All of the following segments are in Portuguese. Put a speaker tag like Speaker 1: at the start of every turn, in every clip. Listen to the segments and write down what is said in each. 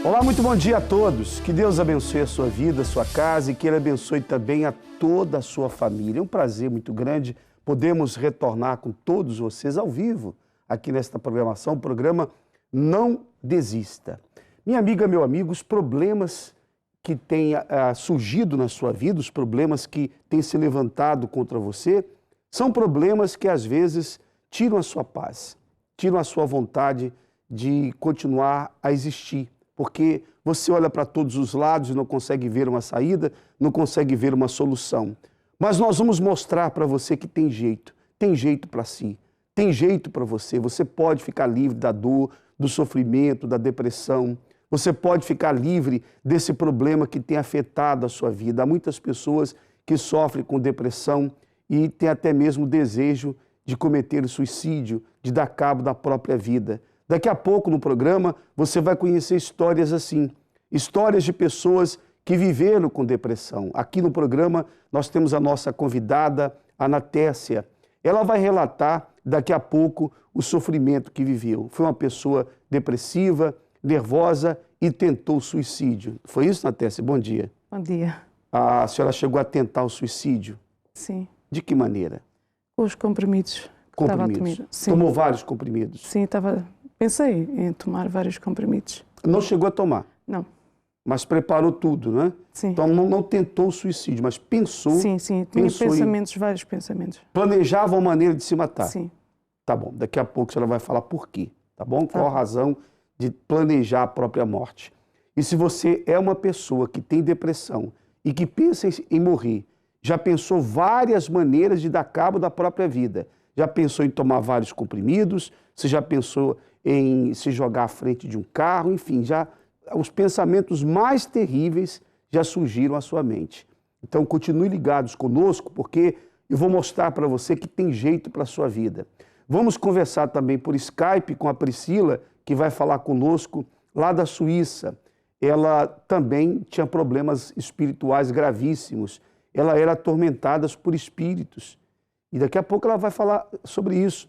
Speaker 1: Olá, muito bom dia a todos. Que Deus abençoe a sua vida, a sua casa e que Ele abençoe também a toda a sua família. É um prazer muito grande podermos retornar com todos vocês ao vivo aqui nesta programação, o programa Não Desista. Minha amiga, meu amigo, os problemas que têm surgido na sua vida, os problemas que têm se levantado contra você, são problemas que às vezes tiram a sua paz, tiram a sua vontade de continuar a existir. Porque você olha para todos os lados e não consegue ver uma saída, não consegue ver uma solução. Mas nós vamos mostrar para você que tem jeito para si, tem jeito para você. Você pode ficar livre da dor, do sofrimento, da depressão. Você pode ficar livre desse problema que tem afetado a sua vida. Há muitas pessoas que sofrem com depressão e têm até mesmo desejo de cometer suicídio, de dar cabo da própria vida. Daqui a pouco no programa você vai conhecer histórias assim, histórias de pessoas que viveram com depressão. Aqui no programa nós temos a nossa convidada, Ana Tessia. Ela vai relatar daqui a pouco o sofrimento que viveu. Foi uma pessoa depressiva, nervosa e tentou suicídio. Foi isso, Ana Tessia? Bom dia.
Speaker 2: Bom dia.
Speaker 1: A senhora chegou a tentar o suicídio?
Speaker 2: Sim.
Speaker 1: De que maneira?
Speaker 2: Com os comprimidos que estava a tomar. Sim.
Speaker 1: Tomou vários comprimidos?
Speaker 2: Sim, pensei em tomar vários comprimidos.
Speaker 1: Não chegou a tomar?
Speaker 2: Não. Mas
Speaker 1: preparou tudo, né?
Speaker 2: Sim.
Speaker 1: Então não tentou o suicídio, mas pensou...
Speaker 2: Sim, tinha pensamentos, vários pensamentos.
Speaker 1: Planejava uma maneira de se matar?
Speaker 2: Sim.
Speaker 1: Tá bom, daqui a pouco a senhora vai falar por quê, tá bom? Qual a razão de planejar a própria morte. E se você é uma pessoa que tem depressão e que pensa em morrer, já pensou várias maneiras de dar cabo da própria vida, já pensou em tomar vários comprimidos, você já pensou em se jogar à frente de um carro, enfim, já os pensamentos mais terríveis já surgiram à sua mente. Então continue ligados conosco, porque eu vou mostrar para você que tem jeito para a sua vida. Vamos conversar também por Skype com a Priscila, que vai falar conosco lá da Suíça. Ela também tinha problemas espirituais gravíssimos. Ela era atormentada por espíritos. E daqui a pouco ela vai falar sobre isso.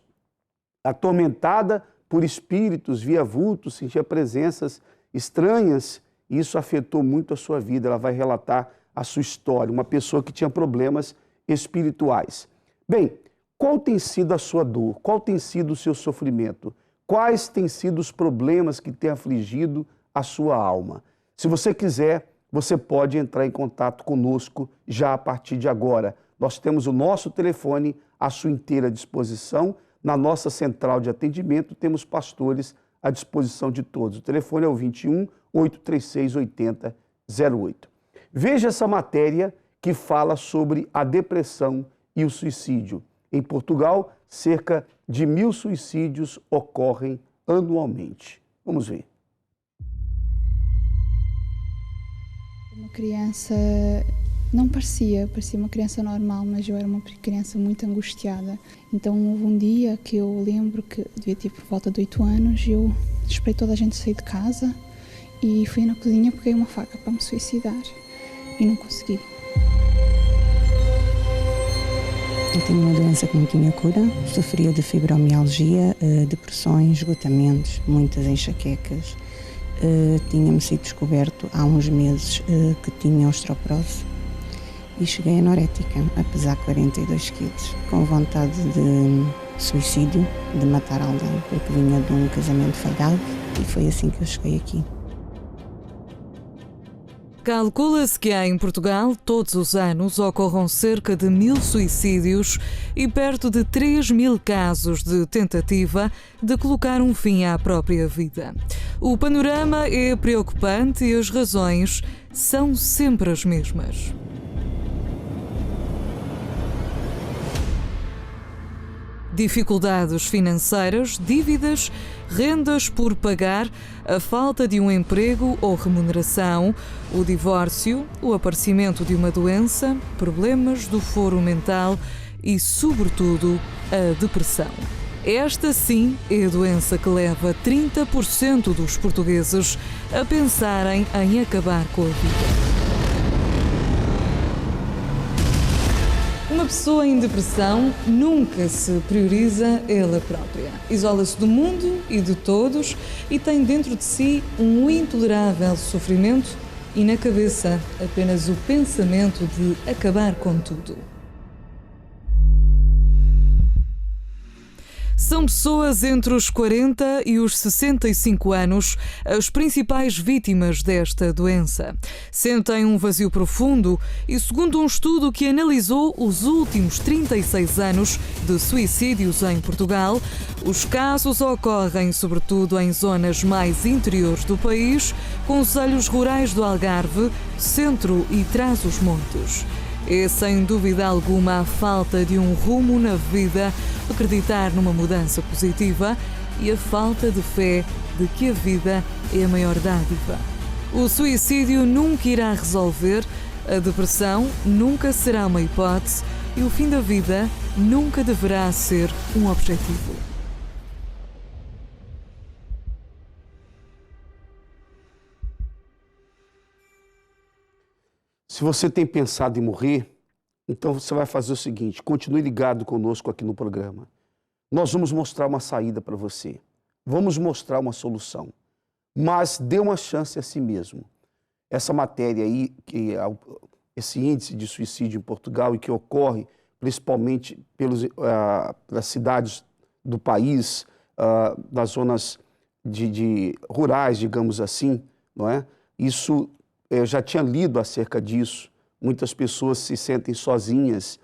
Speaker 1: Atormentada por espíritos, via vultos, sentia presenças estranhas. E isso afetou muito a sua vida. Ela vai relatar a sua história. Uma pessoa que tinha problemas espirituais. Bem, qual tem sido a sua dor? Qual tem sido o seu sofrimento? Quais têm sido os problemas que têm afligido a sua alma? Se você quiser, você pode entrar em contato conosco já a partir de agora. Nós temos o nosso telefone à sua inteira disposição. Na nossa central de atendimento, temos pastores à disposição de todos. O telefone é o 21 836 8008. Veja essa matéria que fala sobre a depressão e o suicídio. Em Portugal, cerca de 1.000 suicídios ocorrem anualmente. Vamos ver.
Speaker 3: Uma criança, não parecia uma criança normal, mas eu era uma criança muito angustiada. Então houve um dia que eu lembro que devia ter por volta de 8 anos, eu esperei toda a gente sair de casa e fui na cozinha, peguei uma faca para me suicidar e não consegui.
Speaker 4: Eu tinha uma doença que não tinha cura, sofria de fibromialgia, depressões, esgotamentos, muitas enxaquecas. Tinha-me sido descoberto há uns meses que tinha osteoporose e cheguei anorética, a pesar 42 quilos, com vontade de suicídio, de matar alguém, porque vinha de um casamento falhado e foi assim que eu cheguei aqui.
Speaker 5: Calcula-se que em Portugal, todos os anos, ocorram cerca de 1.000 suicídios e perto de 3.000 casos de tentativa de colocar um fim à própria vida. O panorama é preocupante e as razões são sempre as mesmas. Dificuldades financeiras, dívidas, rendas por pagar, a falta de um emprego ou remuneração, o divórcio, o aparecimento de uma doença, problemas do foro mental e, sobretudo, a depressão. Esta, sim, é a doença que leva 30% dos portugueses a pensarem em acabar com a vida. Uma pessoa em depressão nunca se prioriza ela própria. Isola-se do mundo e de todos e tem dentro de si um intolerável sofrimento e na cabeça apenas o pensamento de acabar com tudo. São pessoas entre os 40 e os 65 anos as principais vítimas desta doença. Sentem um vazio profundo e, segundo um estudo que analisou os últimos 36 anos de suicídios em Portugal, os casos ocorrem sobretudo em zonas mais interiores do país, concelhos rurais do Algarve, Centro e Trás-os-Montes. É, sem dúvida alguma, a falta de um rumo na vida, acreditar numa mudança positiva e a falta de fé de que a vida é a maior dádiva. O suicídio nunca irá resolver, a depressão nunca será uma hipótese e o fim da vida nunca deverá ser um objetivo.
Speaker 1: Se você tem pensado em morrer, então você vai fazer o seguinte: continue ligado conosco aqui no programa. Nós vamos mostrar uma saída para você. Vamos mostrar uma solução. Mas dê uma chance a si mesmo. Essa matéria aí, esse índice de suicídio em Portugal e que ocorre principalmente pelas cidades do país, das zonas rurais, digamos assim, não é? Isso... Eu já tinha lido acerca disso. Muitas pessoas se sentem sozinhas.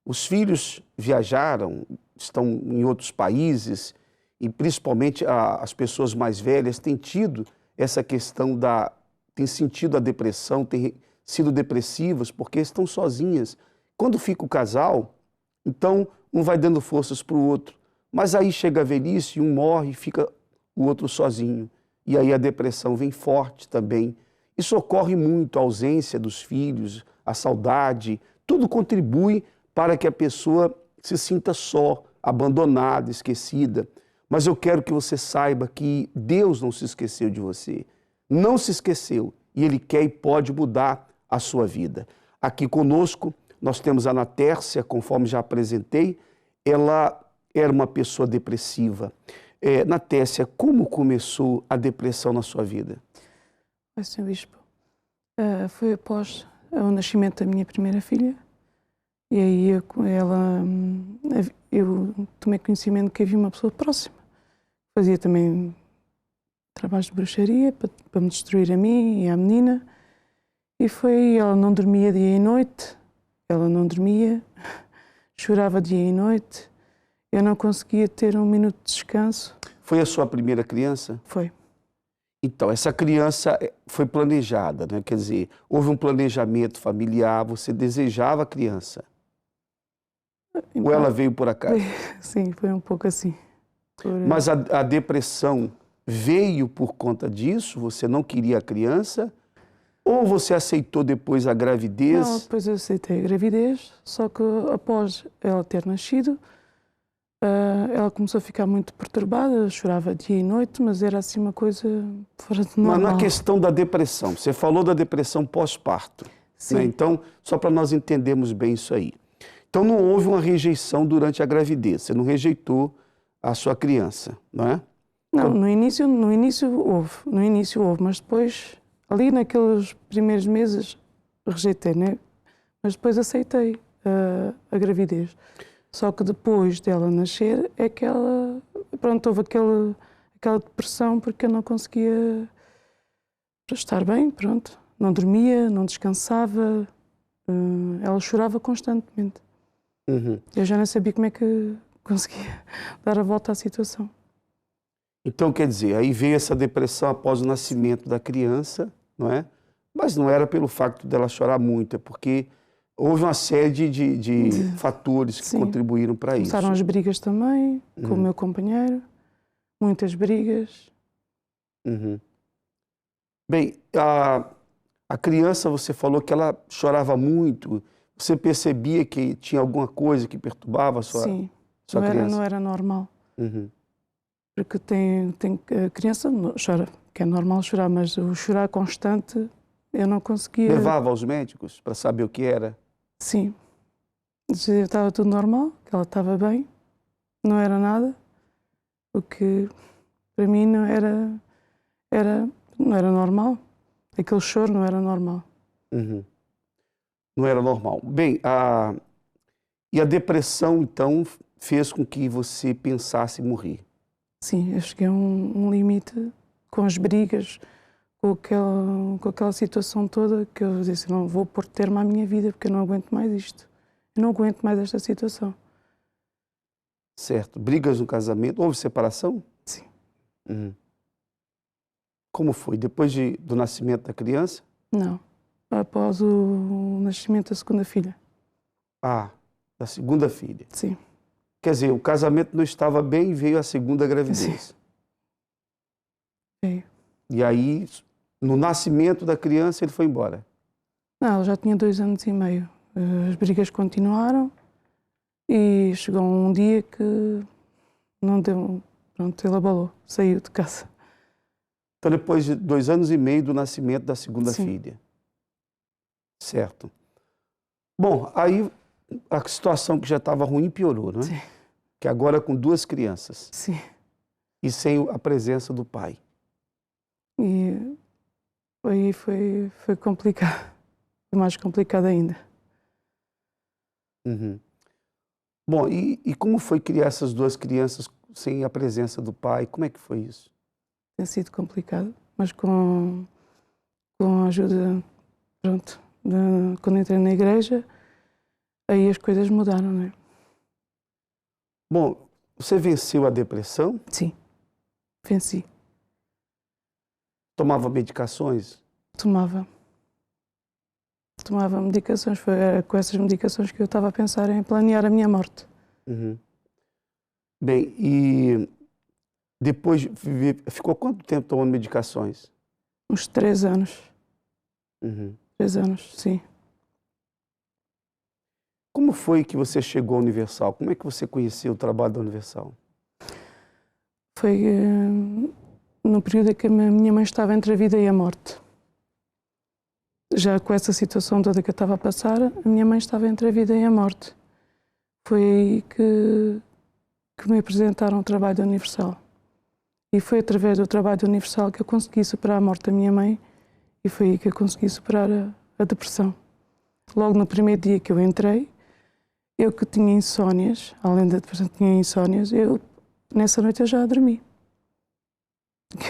Speaker 1: Os filhos viajaram, estão em outros países e principalmente as pessoas mais velhas têm tido essa questão têm sentido a depressão, têm sido depressivas porque estão sozinhas. Quando fica o casal, então um vai dando forças para o outro. Mas aí chega a velhice, um morre e fica o outro sozinho. E aí a depressão vem forte também. Isso ocorre muito, a ausência dos filhos, a saudade, tudo contribui para que a pessoa se sinta só, abandonada, esquecida. Mas eu quero que você saiba que Deus não se esqueceu de você, não se esqueceu e Ele quer e pode mudar a sua vida. Aqui conosco nós temos a Ana Tércia, conforme já apresentei, ela era uma pessoa depressiva. Ana Tércia, como começou a depressão na sua vida?
Speaker 2: Sr. Bispo, foi após o nascimento da minha primeira filha e aí eu tomei conhecimento que havia uma pessoa próxima. Fazia também trabalhos de bruxaria para me destruir a mim e à menina e ela não dormia dia e noite, ela não dormia, chorava dia e noite, eu não conseguia ter um minuto de descanso.
Speaker 1: Foi a sua primeira criança?
Speaker 2: Foi.
Speaker 1: Então, essa criança foi planejada, né? Quer dizer, houve um planejamento familiar, você desejava a criança? Ou ela veio por acaso?
Speaker 2: Sim, foi um pouco assim.
Speaker 1: Mas a depressão veio por conta disso? Você não queria a criança? Ou você aceitou depois a gravidez?
Speaker 2: Não, depois eu aceitei a gravidez, só que após ela ter nascido, ela começou a ficar muito perturbada, chorava dia e noite, mas era assim uma coisa fora de normal.
Speaker 1: Mas na questão da depressão, você falou da depressão pós-parto.
Speaker 2: Sim.
Speaker 1: Né? Então, só para nós entendermos bem isso aí. Então, não houve uma rejeição durante a gravidez, você não rejeitou a sua criança, não é?
Speaker 2: Não, no início houve, mas depois, ali naqueles primeiros meses, rejeitei, né? Mas depois aceitei a gravidez. Só que depois dela nascer é que houve aquela depressão porque eu não conseguia estar bem, pronto. Não dormia, não descansava, ela chorava constantemente.
Speaker 1: Uhum.
Speaker 2: Eu já não sabia como é que conseguia dar a volta à situação.
Speaker 1: Então, quer dizer, aí veio essa depressão após o nascimento da criança, não é? Mas não era pelo facto dela chorar muito, é porque houve uma série de fatores que contribuíram para isso.
Speaker 2: Começaram as brigas também, com o meu companheiro, muitas brigas.
Speaker 1: Uhum. Bem, a criança, você falou que ela chorava muito, você percebia que tinha alguma coisa que perturbava a sua criança?
Speaker 2: Não era normal.
Speaker 1: Uhum.
Speaker 2: Porque a criança chora, que é normal chorar, mas o chorar constante eu não conseguia.
Speaker 1: Levava aos médicos para saber o que era?
Speaker 2: Sim. Estava tudo normal, que ela estava bem, não era nada, o que para mim não era normal. Aquele choro não era normal.
Speaker 1: Uhum. Não era normal. Bem, e a depressão, então, fez com que você pensasse em morrer?
Speaker 2: Sim, eu cheguei a um limite com as brigas, com aquela situação toda, que eu disse, não vou pôr termo à minha vida, porque eu não aguento mais isto. Eu não aguento mais esta situação.
Speaker 1: Certo. Brigas no casamento. Houve separação?
Speaker 2: Sim.
Speaker 1: Uhum. Como foi? Depois do nascimento da criança?
Speaker 2: Não. Após o nascimento da segunda filha.
Speaker 1: Ah, da segunda filha.
Speaker 2: Sim.
Speaker 1: Quer dizer, o casamento não estava bem e veio a segunda gravidez.
Speaker 2: Sim. Veio.
Speaker 1: E aí, no nascimento da criança, ele foi embora?
Speaker 2: Não, ela já tinha 2 anos e meio. As brigas continuaram e chegou um dia que não deu... Pronto, ele abalou, saiu de casa.
Speaker 1: Então, depois de 2 anos e meio do nascimento da segunda
Speaker 2: Sim.
Speaker 1: filha. Certo. Bom, aí a situação que já estava ruim piorou, não é?
Speaker 2: Sim.
Speaker 1: Que agora com 2 crianças
Speaker 2: Sim.
Speaker 1: e sem a presença do pai.
Speaker 2: E aí foi complicado. Foi mais complicado ainda.
Speaker 1: Uhum. Bom, e como foi criar essas 2 crianças sem a presença do pai? Como é que foi isso?
Speaker 2: Tem sido complicado, mas com a ajuda, pronto, quando entrei na igreja, aí as coisas mudaram, não é?
Speaker 1: Bom, você venceu a depressão?
Speaker 2: Sim, venci.
Speaker 1: Tomava medicações?
Speaker 2: Tomava medicações, foi com essas medicações que eu estava a pensar em planear a minha morte.
Speaker 1: Uhum. Bem, e depois ficou quanto tempo tomando medicações?
Speaker 2: Uns 3 anos.
Speaker 1: Uhum.
Speaker 2: 3 anos, sim.
Speaker 1: Como foi que você chegou à Universal? Como é que você conheceu o trabalho da Universal?
Speaker 2: Foi no período em que a minha mãe estava entre a vida e a morte. Já com essa situação toda que eu estava a passar, a minha mãe estava entre a vida e a morte. Foi aí que me apresentaram o trabalho da Universal. E foi através do trabalho da Universal que eu consegui superar a morte da minha mãe e foi aí que eu consegui superar a depressão. Logo no primeiro dia que eu entrei, eu que tinha insónias, além da depressão tinha insónias, nessa noite eu já dormi.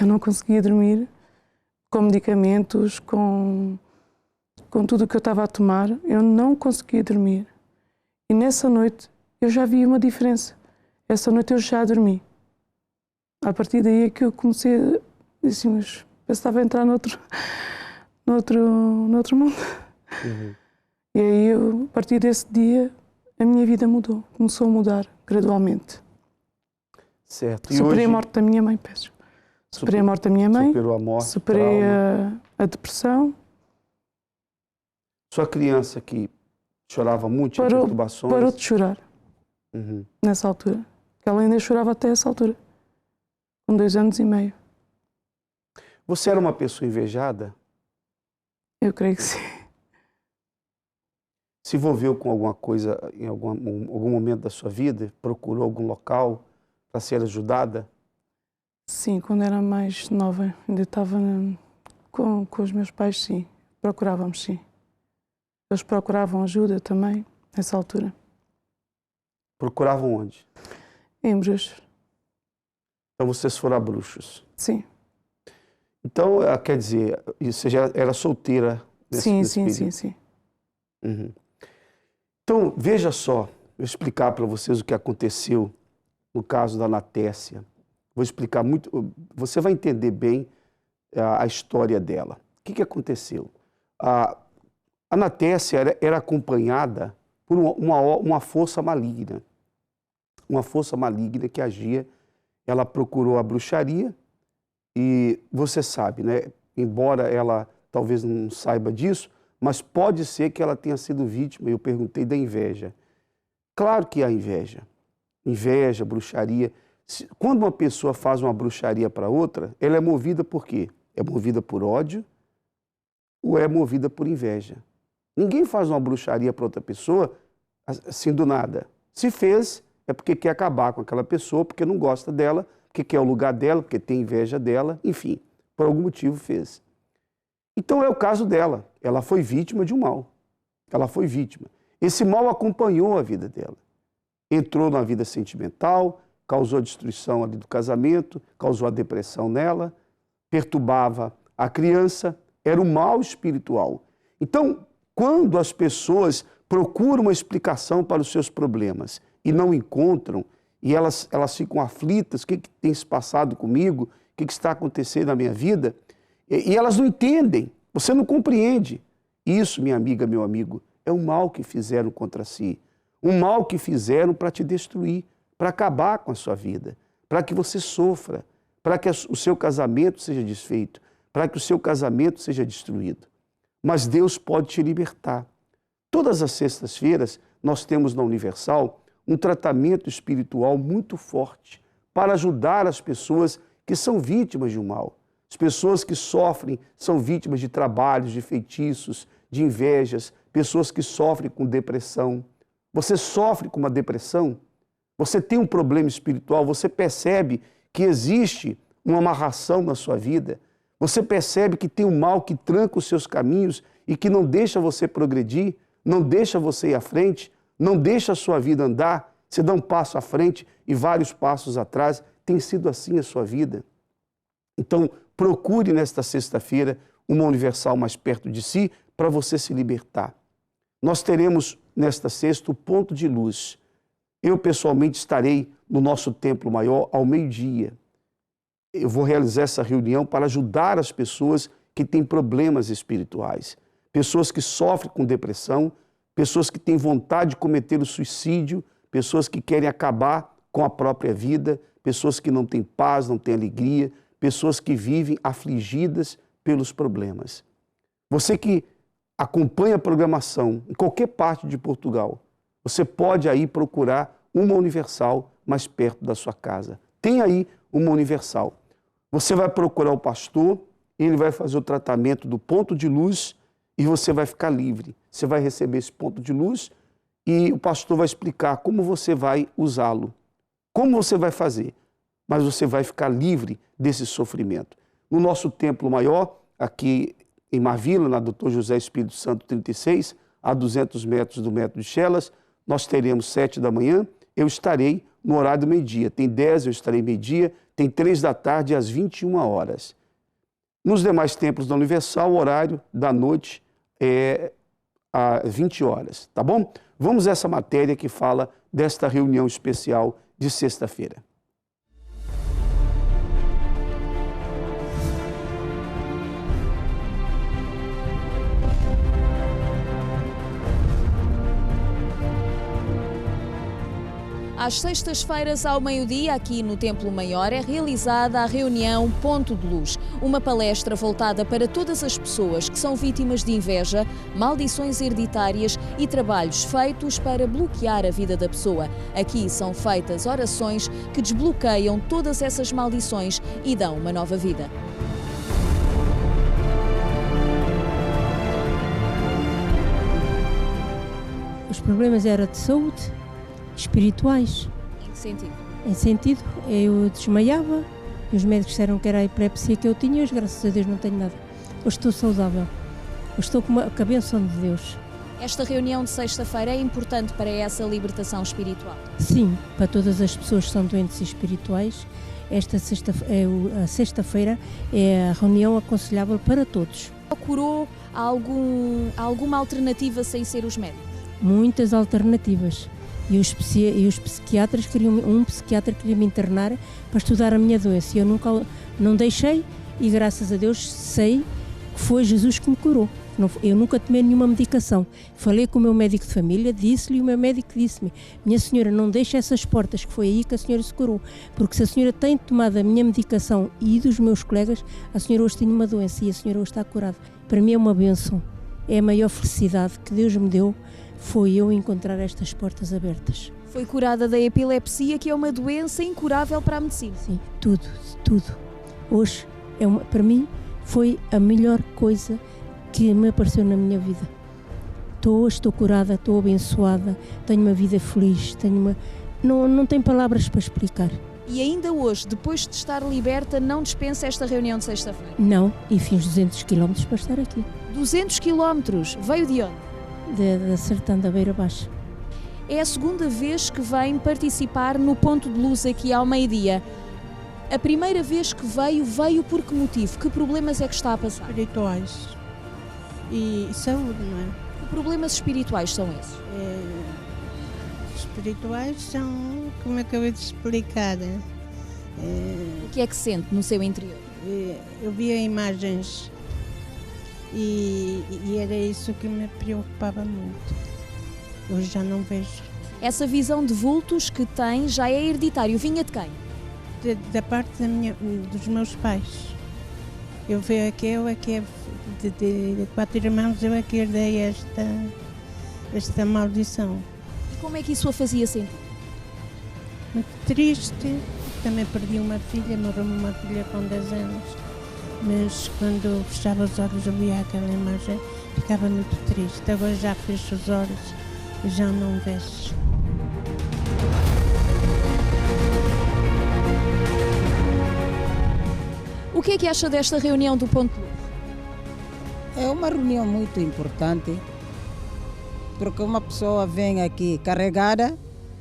Speaker 2: Eu não conseguia dormir com medicamentos, com tudo o que eu estava a tomar, eu não conseguia dormir. E nessa noite eu já vi uma diferença. Essa noite eu já dormi. A partir daí é que eu comecei, disse, mas eu estava a entrar noutro mundo.
Speaker 1: Uhum.
Speaker 2: E aí, a partir desse dia, a minha vida mudou. Começou a mudar gradualmente.
Speaker 1: Certo. E
Speaker 2: Superei
Speaker 1: hoje,
Speaker 2: a morte da minha mãe, peço. Superei a morte da minha mãe.
Speaker 1: superou a morte,
Speaker 2: Superei
Speaker 1: trauma.
Speaker 2: a depressão.
Speaker 1: Sua criança que chorava muito, tinha perturbações?
Speaker 2: Parou de chorar
Speaker 1: Uhum.
Speaker 2: nessa altura. Ela ainda chorava até essa altura, com 2 anos e meio.
Speaker 1: Você era uma pessoa invejada?
Speaker 2: Eu creio que sim.
Speaker 1: Se envolveu com alguma coisa em algum momento da sua vida? Procurou algum local para ser ajudada?
Speaker 2: Sim, quando era mais nova, ainda estava com os meus pais, sim. Procurávamos, sim. Eles procuravam ajuda também, nessa altura.
Speaker 1: Procuravam onde?
Speaker 2: Em Bruxos.
Speaker 1: Então vocês foram a Bruxos.
Speaker 2: Sim.
Speaker 1: Então, quer dizer, você já era solteira nesse
Speaker 2: Sim.
Speaker 1: período? Uhum. Então, veja só, vou explicar para vocês o que aconteceu no caso da Anatécia. Vou explicar muito, você vai entender bem a história dela. O que aconteceu? A Anatécia era acompanhada por uma força maligna. Uma força maligna que agia, ela procurou a bruxaria e você sabe, né? Embora ela talvez não saiba disso, mas pode ser que ela tenha sido vítima, eu perguntei, da inveja. Claro que há inveja. Inveja, bruxaria. Quando uma pessoa faz uma bruxaria para outra, ela é movida por quê? É movida por ódio ou é movida por inveja? Ninguém faz uma bruxaria para outra pessoa assim do nada. Se fez, é porque quer acabar com aquela pessoa, porque não gosta dela, porque quer o lugar dela, porque tem inveja dela, enfim, por algum motivo fez. Então é o caso dela. Ela foi vítima de um mal. Ela foi vítima. Esse mal acompanhou a vida dela. Entrou na vida sentimental, causou a destruição ali do casamento, causou a depressão nela, perturbava a criança, era um mal espiritual. Então, quando as pessoas procuram uma explicação para os seus problemas e não encontram, e elas ficam aflitas, o que tem se passado comigo, o que está acontecendo na minha vida, e elas não entendem, você não compreende. Isso, minha amiga, meu amigo, é um mal que fizeram contra si, um mal que fizeram para te destruir, para acabar com a sua vida, para que você sofra, para que o seu casamento seja desfeito, para que o seu casamento seja destruído. Mas Deus pode te libertar. Todas as sextas-feiras nós temos na Universal um tratamento espiritual muito forte para ajudar as pessoas que são vítimas de um mal. As pessoas que sofrem são vítimas de trabalhos, de feitiços, de invejas, pessoas que sofrem com depressão. Você sofre com uma depressão? Você tem um problema espiritual? Você percebe que existe uma amarração na sua vida? Você percebe que tem um mal que tranca os seus caminhos e que não deixa você progredir, não deixa você ir à frente, não deixa a sua vida andar? Você dá um passo à frente e vários passos atrás. Tem sido assim a sua vida? Então, procure nesta sexta-feira uma Universal mais perto de si para você se libertar. Nós teremos nesta sexta o ponto de luz. Eu pessoalmente estarei no nosso templo maior ao meio-dia. Eu vou realizar essa reunião para ajudar as pessoas que têm problemas espirituais, pessoas que sofrem com depressão, pessoas que têm vontade de cometer o suicídio, pessoas que querem acabar com a própria vida, pessoas que não têm paz, não têm alegria, pessoas que vivem afligidas pelos problemas. Você que acompanha a programação em qualquer parte de Portugal, você pode aí procurar uma Universal mais perto da sua casa. Tem aí uma Universal. Você vai procurar o pastor, ele vai fazer o tratamento do ponto de luz e você vai ficar livre. Você vai receber esse ponto de luz e o pastor vai explicar como você vai usá-lo, como você vai fazer, mas você vai ficar livre desse sofrimento. No nosso templo maior, aqui em Marvila, na Dr. José Espírito Santo 36, a 200 metros do Metro de Chelas, nós teremos 7 da manhã, eu estarei no horário do meio-dia. Tem 10, eu estarei meio-dia, tem 3 da tarde às 21 horas. Nos demais templos da Universal, o horário da noite é às 20 horas, tá bom? Vamos a essa matéria que fala desta reunião especial de sexta-feira.
Speaker 6: Às sextas-feiras, ao meio-dia, aqui no Templo Maior, é realizada a reunião Ponto de Luz, uma palestra voltada para todas as pessoas que são vítimas de inveja, maldições hereditárias e trabalhos feitos para bloquear a vida da pessoa. Aqui são feitas orações que desbloqueiam todas essas maldições e dão uma nova vida.
Speaker 7: Os problemas eram de saúde, espirituais.
Speaker 6: Em que sentido?
Speaker 7: Em sentido, eu desmaiava e os médicos disseram que era a epilepsia que eu tinha, mas graças a Deus não tenho nada. Hoje estou saudável, hoje estou com a benção de Deus.
Speaker 6: Esta reunião de sexta-feira é importante para essa libertação espiritual?
Speaker 7: Sim, para todas as pessoas que são doentes espirituais, a sexta-feira é a reunião aconselhável para todos.
Speaker 6: Procurou alguma alternativa sem ser os médicos?
Speaker 7: Muitas alternativas. E os psiquiatras um psiquiatra queria me internar para estudar a minha doença. E eu não deixei e graças a Deus sei que foi Jesus que me curou. Eu nunca tomei nenhuma medicação. Falei com o meu médico de família, disse-lhe e o meu médico disse-me: minha senhora, não deixe essas portas, que foi aí que a senhora se curou. Porque se a senhora tem tomado a minha medicação e dos meus colegas, a senhora hoje tem uma doença e a senhora hoje está curada. Para mim é uma bênção. É a maior felicidade que Deus me deu. Foi eu encontrar estas portas abertas.
Speaker 6: Foi curada da epilepsia, que é uma doença incurável para a medicina.
Speaker 7: Sim, tudo. Hoje, para mim, foi a melhor coisa que me apareceu na minha vida. estou curada, estou abençoada, tenho uma vida feliz, não tenho palavras para explicar.
Speaker 6: E ainda hoje, depois de estar liberta, não dispensa esta reunião de sexta-feira?
Speaker 7: Não, e fiz 200 km para estar aqui.
Speaker 6: 200 km? Veio de onde?
Speaker 7: Da Sertã da Beira Baixa.
Speaker 6: É a segunda vez que vem participar no Ponto de Luz aqui ao meio-dia. A primeira vez que veio por que motivo? Que problemas é que está a passar?
Speaker 8: Espirituais e saúde, não é?
Speaker 6: Que problemas espirituais são esses?
Speaker 8: Espirituais são, como é que eu vou te explicar?
Speaker 6: O que é que sente no seu interior?
Speaker 8: Eu via imagens e era isso que me preocupava muito. Hoje já não vejo.
Speaker 6: Essa visão de vultos que tem já é hereditário. Vinha de quem?
Speaker 8: Da parte dos meus pais. Eu é que de 4 irmãos, eu é que herdei esta maldição.
Speaker 6: E como é que isso a fazia sentir?
Speaker 8: Muito triste. Também perdi uma filha, morreu-me uma filha com 10 anos. Mas quando fechava os olhos eu via aquela imagem, ficava muito triste. Agora já fecho os olhos e já não vejo.
Speaker 6: O que é que acha desta reunião do Ponto de Luz?
Speaker 9: É uma reunião muito importante, porque uma pessoa vem aqui carregada,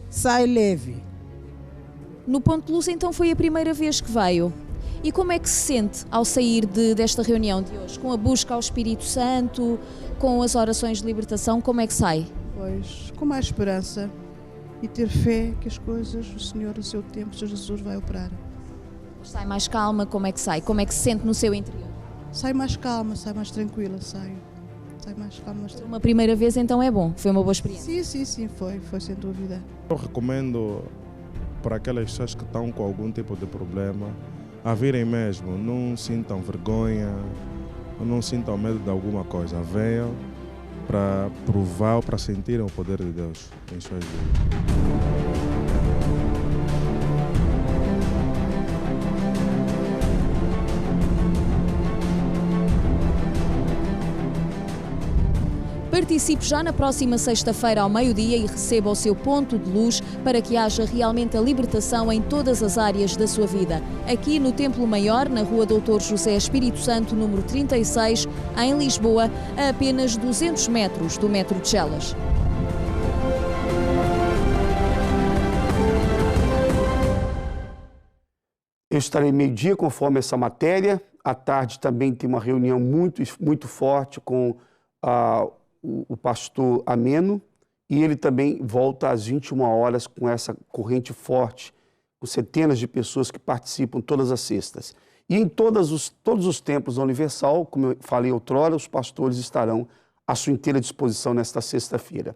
Speaker 9: sai leve.
Speaker 6: No Ponto de Luz então foi a primeira vez que veio. E como é que se sente ao sair desta reunião de hoje? Com a busca ao Espírito Santo, com as orações de libertação, como é que sai?
Speaker 10: Pois, com mais esperança e ter fé que as coisas, o Senhor, a seu tempo, o Senhor Jesus vai operar.
Speaker 6: Sai mais calma, como é que sai? Como é que se sente no seu interior?
Speaker 10: Sai mais calma, sai mais tranquila, sai mais calma, mais tranquila.
Speaker 6: Uma primeira vez então é bom, foi uma boa experiência?
Speaker 10: Sim, foi sem dúvida.
Speaker 11: Eu recomendo para aquelas pessoas que estão com algum tipo de problema, a virem mesmo, não sintam vergonha, não sintam medo de alguma coisa, venham para provar, para sentirem o poder de Deus em suas vidas.
Speaker 6: Participe já na próxima sexta-feira ao meio-dia e receba o seu ponto de luz para que haja realmente a libertação em todas as áreas da sua vida. Aqui no Templo Maior, na Rua Doutor José Espírito Santo, número 36, em Lisboa, a apenas 200 metros do metro de Chelas.
Speaker 1: Eu estarei meio-dia conforme essa matéria. À tarde também tem uma reunião muito forte com o pastor Ameno, e ele também volta às 21 horas com essa corrente forte, com centenas de pessoas que participam todas as sextas. E em todos os templos da Universal, como eu falei outrora, os pastores estarão à sua inteira disposição nesta sexta-feira.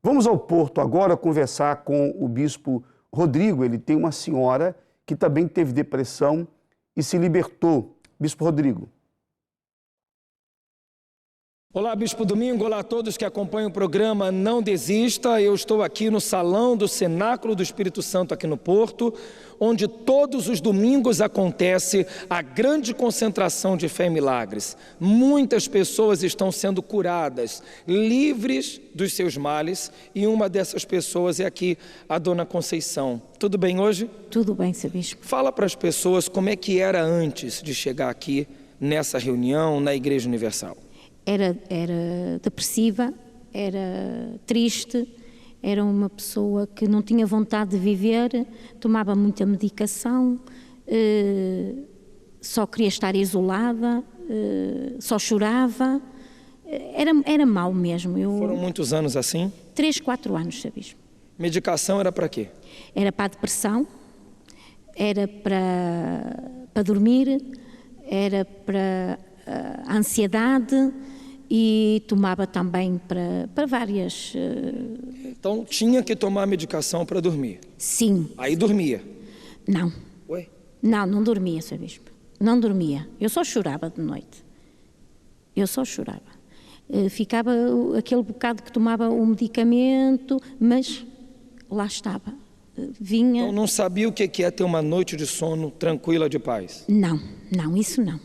Speaker 1: Vamos ao Porto agora conversar com o bispo Rodrigo. Ele tem uma senhora que também teve depressão e se libertou. Bispo Rodrigo.
Speaker 12: Olá, Bispo Domingo, olá a todos que acompanham o programa Não Desista. Eu estou aqui no Salão do Cenáculo do Espírito Santo aqui no Porto, onde todos os domingos acontece a grande concentração de fé e milagres. Muitas pessoas estão sendo curadas, livres dos seus males, e uma dessas pessoas é aqui a Dona Conceição. Tudo bem hoje?
Speaker 13: Tudo bem, seu bispo.
Speaker 12: Fala para as pessoas como é que era antes de chegar aqui nessa reunião na Igreja Universal.
Speaker 13: Era depressiva, era triste, era uma pessoa que não tinha vontade de viver, tomava muita medicação, só queria estar isolada, só chorava, era mau mesmo.
Speaker 12: Foram muitos anos assim?
Speaker 13: 3, 4 anos, seu bispo.
Speaker 12: Medicação era para quê?
Speaker 13: Era para a depressão, era para dormir, era para a ansiedade, e tomava também para várias...
Speaker 12: Então tinha que tomar medicação para dormir?
Speaker 13: Sim.
Speaker 12: Aí dormia?
Speaker 13: Não.
Speaker 12: Ué?
Speaker 13: Não dormia, seu bispo. Não dormia. Eu só chorava de noite. Eu só chorava. Ficava aquele bocado que tomava o medicamento, mas lá estava. Vinha...
Speaker 12: Então não sabia o que é ter uma noite de sono tranquila, de paz?
Speaker 13: Não, isso não.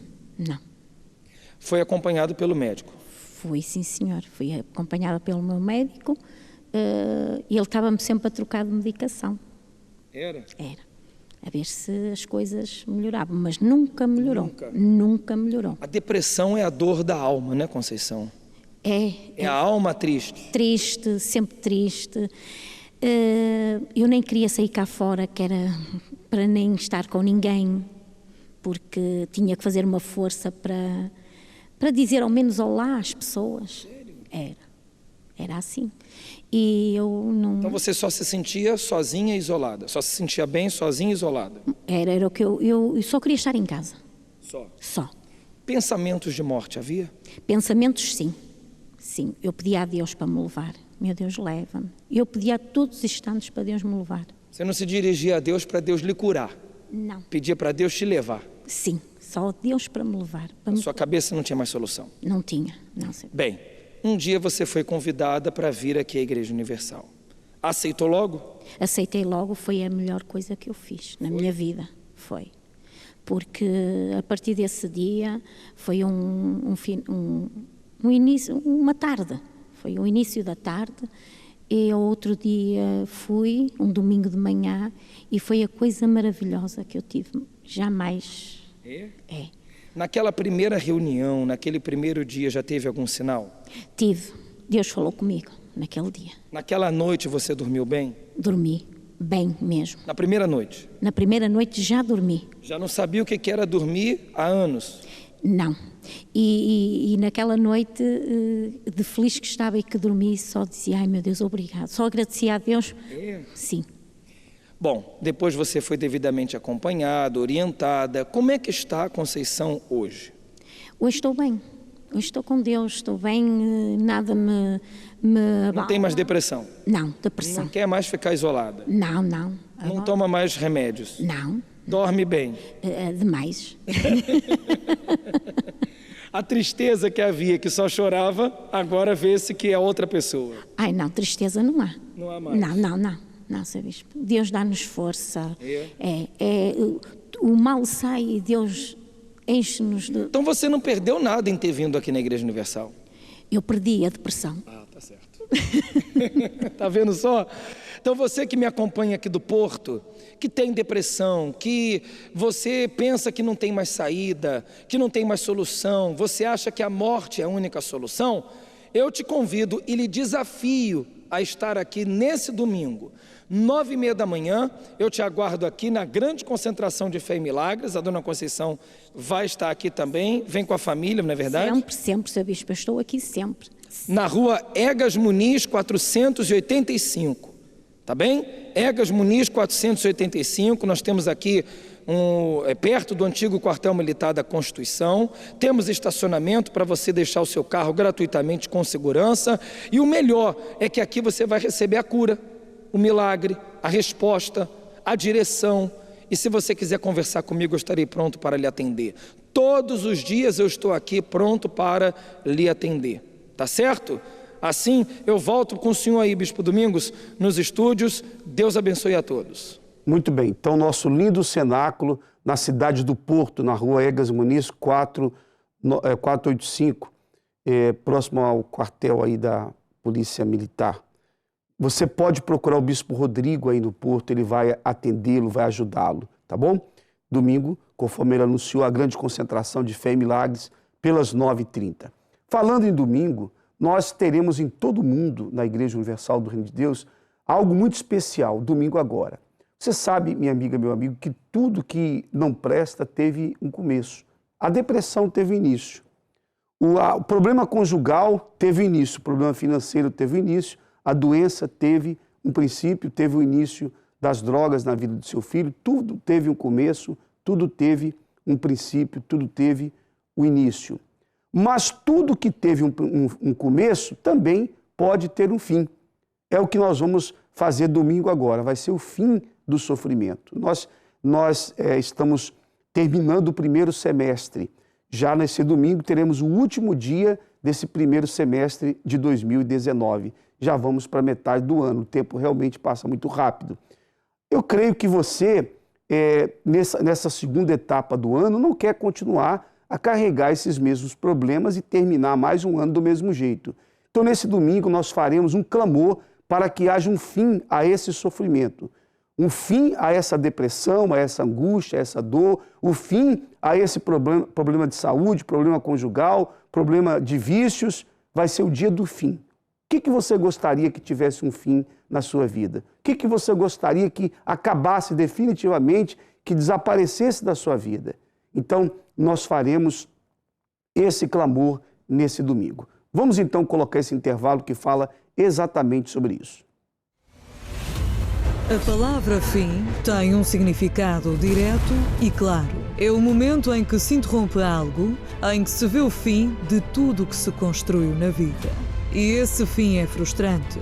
Speaker 12: Foi acompanhado pelo médico?
Speaker 13: Fui, sim senhor, fui acompanhada pelo meu médico e ele estava-me sempre a trocar de medicação.
Speaker 12: Era?
Speaker 13: Era. A ver se as coisas melhoravam, mas nunca melhorou. Nunca melhorou.
Speaker 12: A depressão é a dor da alma, né, Conceição? É a alma triste.
Speaker 13: Triste, sempre triste. Eu nem queria sair cá fora, que era para nem estar com ninguém, porque tinha que fazer uma força para dizer ao menos olá às pessoas. Era assim. E eu não...
Speaker 12: Então você só se sentia sozinha e isolada? Só se sentia bem sozinha e isolada?
Speaker 13: Era o que eu só queria estar em casa. Só.
Speaker 12: Pensamentos de morte havia?
Speaker 13: Pensamentos, sim. Sim. Eu pedia a Deus para me levar. Meu Deus, leva-me. Eu pedia a todos os instantes para Deus me levar.
Speaker 12: Você não se dirigia a Deus para Deus lhe curar?
Speaker 13: Não.
Speaker 12: Pedia para Deus te levar?
Speaker 13: Sim. Só Deus para me levar.
Speaker 12: Na sua cabeça não tinha mais solução?
Speaker 13: Não tinha. Não sei.
Speaker 12: Bem, um dia você foi convidada para vir aqui à Igreja Universal. Aceitou logo?
Speaker 13: Aceitei logo, foi a melhor coisa que eu fiz na minha vida. Foi. Porque a partir desse dia foi um início, uma tarde. Foi o início da tarde e outro dia fui, um domingo de manhã, e foi a coisa maravilhosa que eu tive. Jamais. É.
Speaker 12: Naquela primeira reunião, naquele primeiro dia, já teve algum sinal?
Speaker 13: Tive. Deus falou comigo naquele dia.
Speaker 12: Naquela noite você dormiu bem?
Speaker 13: Dormi. Bem mesmo.
Speaker 12: Na primeira noite?
Speaker 13: Na primeira noite já dormi.
Speaker 12: Já não sabia o que era dormir há anos?
Speaker 13: Não. E naquela noite, de feliz que estava e que dormi, só dizia, ai meu Deus, obrigado. Só agradecia a Deus. Sim.
Speaker 12: Bom, depois você foi devidamente acompanhada, orientada. Como é que está a Conceição hoje?
Speaker 13: Hoje estou bem. Hoje estou com Deus, estou bem, nada me
Speaker 12: Não tem mais depressão?
Speaker 13: Não, depressão.
Speaker 12: Não quer mais ficar isolada?
Speaker 13: Não.
Speaker 12: Não toma mais remédios?
Speaker 13: Não.
Speaker 12: Dorme bem?
Speaker 13: Demais.
Speaker 12: A tristeza que havia, que só chorava, agora vê-se que é outra pessoa.
Speaker 13: Ai, não, tristeza não há.
Speaker 12: Não há mais?
Speaker 13: Não, Sr. Bispo. Deus dá-nos força. O mal sai e Deus enche-nos de...
Speaker 12: Então você não perdeu nada em ter vindo aqui na Igreja Universal?
Speaker 13: Eu perdi a depressão.
Speaker 12: Ah, tá certo. Tá vendo só? Então você que me acompanha aqui do Porto, que tem depressão, que você pensa que não tem mais saída, que não tem mais solução, você acha que a morte é a única solução, eu te convido e lhe desafio a estar aqui nesse domingo, 9h30 da manhã, eu te aguardo aqui na grande concentração de Fé e Milagres, a Dona Conceição vai estar aqui também, vem com a família, não é verdade?
Speaker 13: Sempre, Sr. Bispo, eu estou aqui sempre.
Speaker 12: Na rua Egas Muniz, 485. Tá bem? Egas Muniz 485, nós temos aqui perto do antigo quartel militar da Constituição, temos estacionamento para você deixar o seu carro gratuitamente com segurança, e o melhor é que aqui você vai receber a cura, o milagre, a resposta, a direção, e se você quiser conversar comigo, eu estarei pronto para lhe atender. Todos os dias eu estou aqui pronto para lhe atender, tá certo? Assim, eu volto com o senhor aí, Bispo Domingos, nos estúdios. Deus abençoe a todos.
Speaker 1: Muito bem. Então, nosso lindo cenáculo na cidade do Porto, na rua Egas Muniz, 485, próximo ao quartel aí da Polícia Militar. Você pode procurar o Bispo Rodrigo aí no Porto, ele vai atendê-lo, vai ajudá-lo, tá bom? Domingo, conforme ele anunciou, a grande concentração de Fé e Milagres, pelas 9h30. Falando em domingo, nós teremos em todo o mundo, na Igreja Universal do Reino de Deus, algo muito especial, domingo agora. Você sabe, minha amiga, meu amigo, que tudo que não presta teve um começo. A depressão teve início. O problema conjugal teve início, o problema financeiro teve início, a doença teve um princípio, teve o início das drogas na vida do seu filho, tudo teve um começo, tudo teve um princípio, tudo teve o início. Mas tudo que teve um começo também pode ter um fim. É o que nós vamos fazer domingo agora, vai ser o fim do sofrimento. Nós estamos terminando o primeiro semestre. Já nesse domingo teremos o último dia desse primeiro semestre de 2019. Já vamos para metade do ano, o tempo realmente passa muito rápido. Eu creio que você, nessa segunda etapa do ano, não quer continuar a carregar esses mesmos problemas e terminar mais um ano do mesmo jeito. Então, nesse domingo, nós faremos um clamor para que haja um fim a esse sofrimento, um fim a essa depressão, a essa angústia, a essa dor, o fim a esse problema de saúde, problema conjugal, problema de vícios. Vai ser o dia do fim. O que você gostaria que tivesse um fim na sua vida? O que você gostaria que acabasse definitivamente, que desaparecesse da sua vida? Então, nós faremos esse clamor nesse domingo. Vamos então colocar esse intervalo que fala exatamente sobre isso.
Speaker 5: A palavra fim tem um significado direto e claro. É o momento em que se interrompe algo, em que se vê o fim de tudo o que se construiu na vida. E esse fim é frustrante.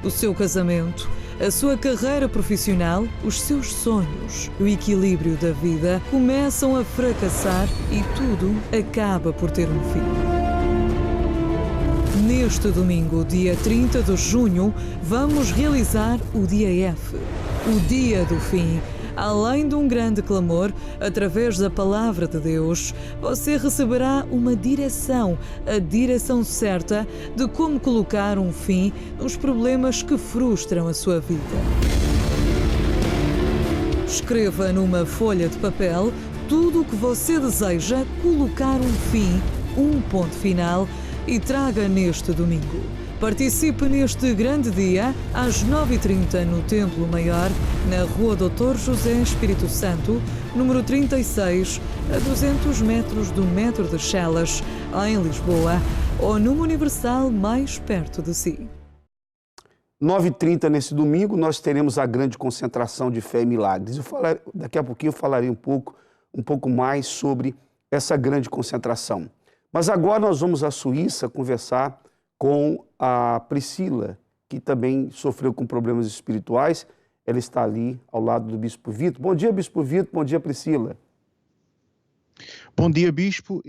Speaker 5: O seu casamento, a sua carreira profissional, os seus sonhos, o equilíbrio da vida começam a fracassar e tudo acaba por ter um fim. Neste domingo, dia 30 de junho, vamos realizar o Dia F, o Dia do Fim. Além de um grande clamor, através da Palavra de Deus, você receberá uma direção, a direção certa de como colocar um fim nos problemas que frustram a sua vida. Escreva numa folha de papel tudo o que você deseja colocar um fim, um ponto final, e traga neste domingo. Participe neste grande dia às 9h30 no Templo Maior, na Rua Dr. José Espírito Santo, número 36, a 200 metros do metro de Chelas, em Lisboa, ou numa Universal mais perto de si.
Speaker 1: 9h30 nesse domingo nós teremos a grande concentração de fé e milagres. Daqui a pouquinho eu falarei um pouco mais sobre essa grande concentração. Mas agora nós vamos à Suíça conversar com a Priscila, que também sofreu com problemas espirituais. Ela está ali ao lado do Bispo Vitor. Bom dia, Bispo Vitor. Bom dia, Priscila.
Speaker 14: Bom dia, Bispo.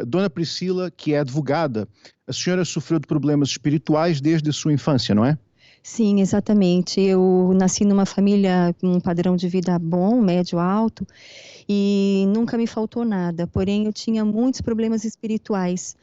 Speaker 14: Dona Priscila, que é advogada, a senhora sofreu de problemas espirituais desde a sua infância, não é?
Speaker 15: Sim, exatamente. Eu nasci numa família com um padrão de vida bom, médio, alto, e nunca me faltou nada. Porém, eu tinha muitos problemas espirituais.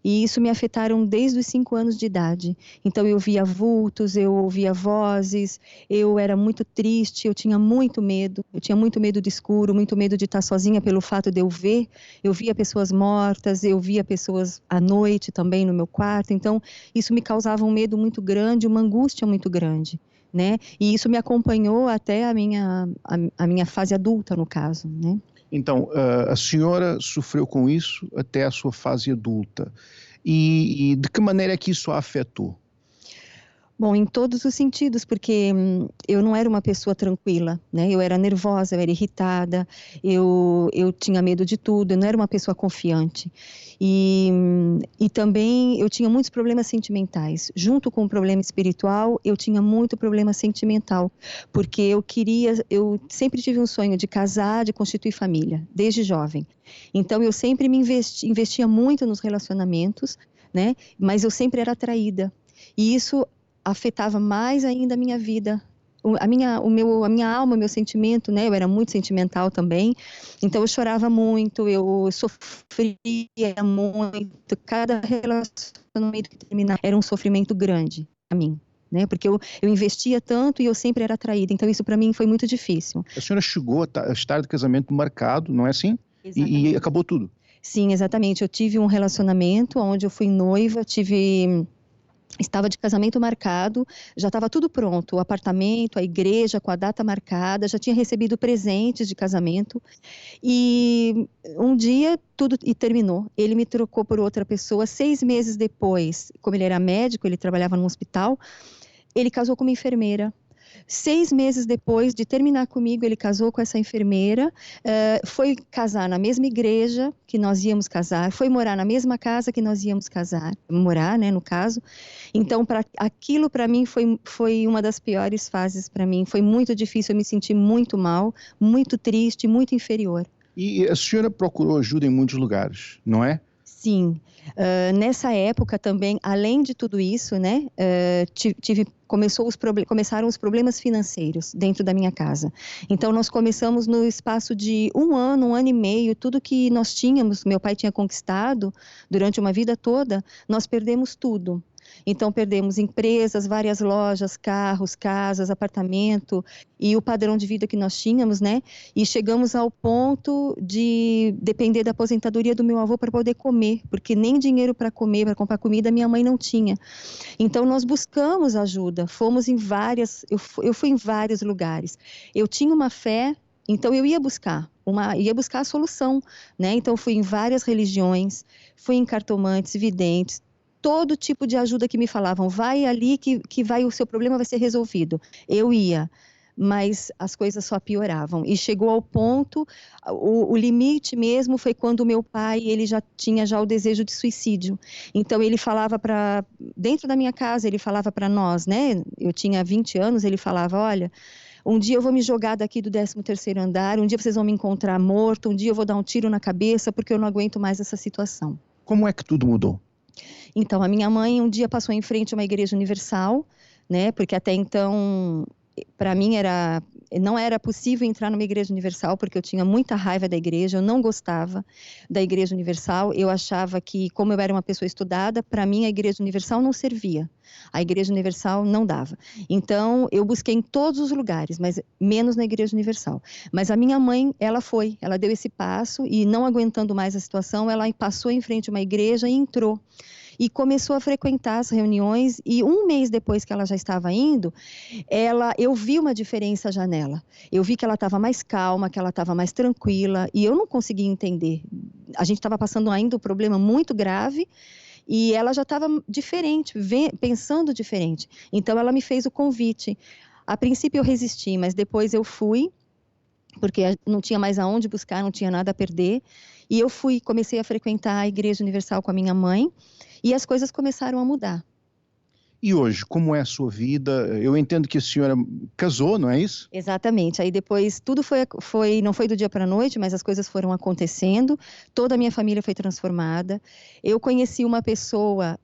Speaker 15: E isso me afetaram desde os 5 anos de idade. Então, eu via vultos, eu ouvia vozes, eu era muito triste, eu tinha muito medo. Eu tinha muito medo do escuro, muito medo de estar sozinha pelo fato de eu ver. Eu via pessoas mortas, eu via pessoas à noite também no meu quarto. Então, isso me causava um medo muito grande, uma angústia muito grande, né? E isso me acompanhou até a minha fase adulta, no caso, né?
Speaker 14: Então, a senhora sofreu com isso até a sua fase adulta. E de que maneira é que isso a afetou?
Speaker 15: Bom, em todos os sentidos, porque eu não era uma pessoa tranquila, né? Eu era nervosa, eu era irritada, eu tinha medo de tudo, eu não era uma pessoa confiante. E também eu tinha muitos problemas sentimentais. Junto com o problema espiritual, eu tinha muito problema sentimental, porque eu sempre tive um sonho de casar, de constituir família, desde jovem. Então eu sempre me investia muito nos relacionamentos, né? Mas eu sempre era atraída. E isso afetava mais ainda a minha vida, a minha alma, o meu sentimento, né? Eu era muito sentimental também, então eu chorava muito, eu sofria muito, cada relacionamento que terminava era um sofrimento grande a mim, né? Porque eu investia tanto e eu sempre era atraída, então isso para mim foi muito difícil.
Speaker 14: A senhora chegou a estar de casamento marcado, não é assim? E acabou tudo?
Speaker 15: Sim, exatamente. Eu tive um relacionamento onde eu fui noiva, estava de casamento marcado, já estava tudo pronto, o apartamento, a igreja com a data marcada, já tinha recebido presentes de casamento e um dia tudo terminou. Ele me trocou por outra pessoa. 6 meses depois, como ele era médico, ele trabalhava num hospital, ele casou com uma enfermeira. 6 meses depois de terminar comigo, ele casou com essa enfermeira, foi casar na mesma igreja que nós íamos casar, foi morar na mesma casa que nós íamos morar, né, no caso. Então, aquilo para mim foi uma das piores fases para mim, foi muito difícil, eu me senti muito mal, muito triste, muito inferior.
Speaker 14: E a senhora procurou ajuda em muitos lugares, não é?
Speaker 15: Sim, nessa época também, além de tudo isso, né, começaram os problemas financeiros dentro da minha casa. Então, nós começamos no espaço de um ano e meio, tudo que nós tínhamos, meu pai tinha conquistado durante uma vida toda, nós perdemos tudo. Então, perdemos empresas, várias lojas, carros, casas, apartamento e o padrão de vida que nós tínhamos, né? E chegamos ao ponto de depender da aposentadoria do meu avô para poder comer, porque nem dinheiro para comer, para comprar comida, minha mãe não tinha. Então, nós buscamos ajuda, fomos em eu fui em vários lugares. Eu tinha uma fé, então eu ia buscar a solução, né? Então, fui em várias religiões, fui em cartomantes, videntes, todo tipo de ajuda que me falavam, vai ali que o seu problema vai ser resolvido. Eu ia, mas as coisas só pioravam. E chegou ao ponto, o limite mesmo foi quando o meu pai, ele já tinha o desejo de suicídio. Então ele falava dentro da minha casa, ele falava para nós, né? Eu tinha 20 anos, ele falava, olha, um dia eu vou me jogar daqui do 13º andar, um dia vocês vão me encontrar morto, um dia eu vou dar um tiro na cabeça porque eu não aguento mais essa situação.
Speaker 14: Como é que tudo mudou?
Speaker 15: Então, a minha mãe um dia passou em frente a uma igreja universal, né? Porque até então, para mim não era possível entrar numa igreja universal, porque eu tinha muita raiva da igreja, eu não gostava da igreja universal, eu achava que, como eu era uma pessoa estudada, para mim a igreja universal não servia, a igreja universal não dava. Então, eu busquei em todos os lugares, mas menos na igreja universal. Mas a minha mãe, ela deu esse passo e não aguentando mais a situação, ela passou em frente a uma igreja e entrou. E começou a frequentar as reuniões, e um mês depois que ela já estava indo, eu vi uma diferença já nela. Eu vi que ela estava mais calma, que ela estava mais tranquila, e eu não conseguia entender. A gente estava passando ainda um problema muito grave, e ela já estava diferente, pensando diferente. Então, ela me fez o convite. A princípio, eu resisti, mas depois eu fui, porque não tinha mais aonde buscar, não tinha nada a perder. E eu comecei a frequentar a Igreja Universal com a minha mãe, e as coisas começaram a mudar.
Speaker 14: E hoje, como é a sua vida? Eu entendo que a senhora casou, não é isso?
Speaker 15: Exatamente. Aí depois tudo não foi do dia para a noite, mas as coisas foram acontecendo. Toda a minha família foi transformada. Eu conheci uma pessoa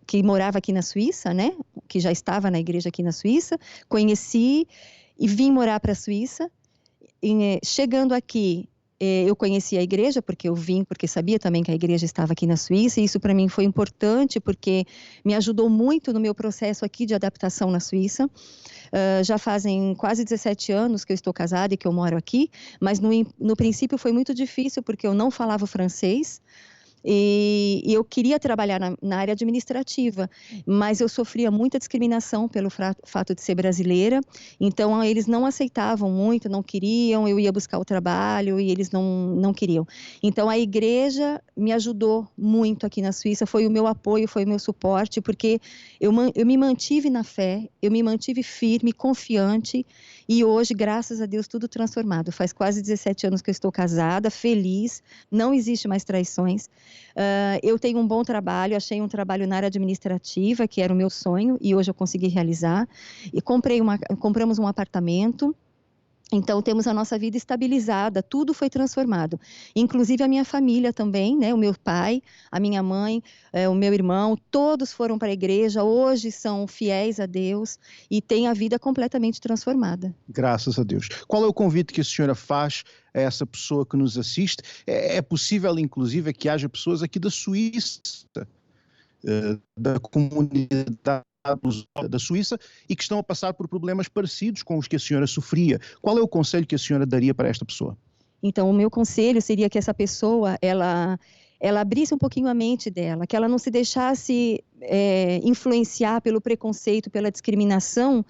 Speaker 15: que morava aqui na Suíça, né? Que já estava na igreja aqui na Suíça. Conheci e vim morar para a Suíça. Chegando aqui, eu conheci a igreja, porque sabia também que a igreja estava aqui na Suíça, e isso para mim foi importante, porque me ajudou muito no meu processo aqui de adaptação na Suíça. Já fazem quase 17 anos que eu estou casada e que eu moro aqui, mas no princípio foi muito difícil, porque eu não falava francês, e eu queria trabalhar na área administrativa, mas eu sofria muita discriminação pelo fato de ser brasileira, então eles não aceitavam muito, não queriam, eu ia buscar o trabalho e eles não queriam. Então a igreja me ajudou muito aqui na Suíça, foi o meu apoio, foi o meu suporte, porque eu me mantive na fé, eu me mantive firme, confiante, e hoje, graças a Deus, tudo transformado. Faz quase 17 anos que eu estou casada, feliz, não existe mais traições. Eu tenho um bom trabalho, achei um trabalho na área administrativa, que era o meu sonho, e hoje eu consegui realizar. E compramos um apartamento. Então, temos a nossa vida estabilizada, tudo foi transformado. Inclusive a minha família também, né? O meu pai, a minha mãe, o meu irmão, todos foram para a igreja, hoje são fiéis a Deus e têm a vida completamente transformada.
Speaker 14: Graças a Deus. Qual é o convite que a senhora faz a essa pessoa que nos assiste? É possível, inclusive, que haja pessoas aqui da Suíça, da comunidade da Suíça, e que estão a passar por problemas parecidos com os que a senhora sofria. Qual é o conselho que a senhora daria para esta pessoa?
Speaker 15: Então, o meu conselho seria que essa pessoa, ela abrisse um pouquinho a mente dela, que ela não se deixasse influenciar pelo preconceito, pela discriminação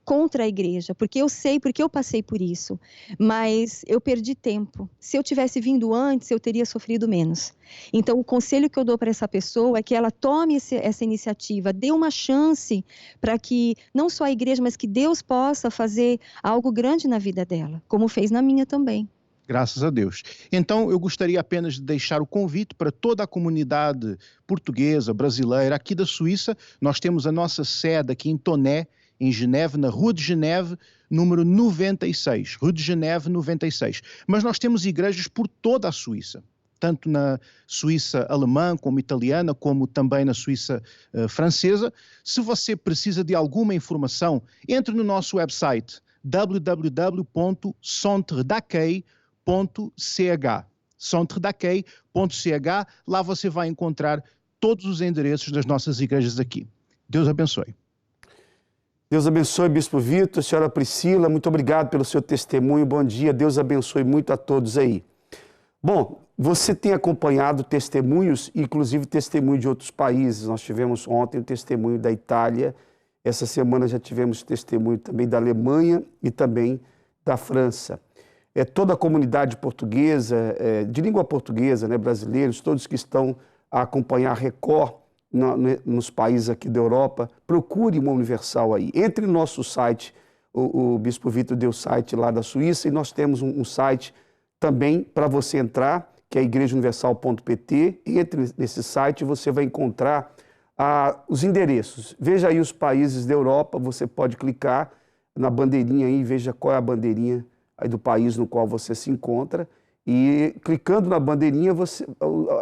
Speaker 15: contra a igreja, porque eu passei por isso, mas eu perdi tempo. Se eu tivesse vindo antes, eu teria sofrido menos. Então, o conselho que eu dou para essa pessoa é que ela tome essa iniciativa, dê uma chance para que, não só a igreja, mas que Deus possa fazer algo grande na vida dela, como fez na minha também.
Speaker 14: Graças a Deus. Então, eu gostaria apenas de deixar o convite para toda a comunidade portuguesa, brasileira, aqui da Suíça. Nós temos a nossa sede aqui em Tonnet, em Geneve, na Rua de Geneve, número 96. Rua de Geneve, 96. Mas nós temos igrejas por toda a Suíça. tanto na Suíça alemã, como italiana, como também na Suíça francesa. Se você precisa de alguma informação, entre no nosso website www.centredaccueil.ch. centredaccueil.ch. Lá você vai encontrar todos os endereços das nossas igrejas aqui. Deus abençoe.
Speaker 1: Deus abençoe, Bispo Vitor, senhora Priscila, muito obrigado pelo seu testemunho, bom dia, Deus abençoe muito a todos aí. Bom, você tem acompanhado testemunhos, inclusive testemunho de outros países, nós tivemos ontem o testemunho da Itália, essa semana já tivemos testemunho também da Alemanha e também da França. Toda a comunidade portuguesa, de língua portuguesa, né, brasileiros, todos que estão a acompanhar a Record, nos países aqui da Europa, procure uma Universal aí. Entre no nosso site, o Bispo Vitor deu o site lá da Suíça, e nós temos um site também para você entrar, que é igrejauniversal.pt. Entre nesse site, você vai encontrar os endereços. Veja aí os países da Europa, você pode clicar na bandeirinha aí, veja qual é a bandeirinha aí do país no qual você se encontra, e clicando na bandeirinha,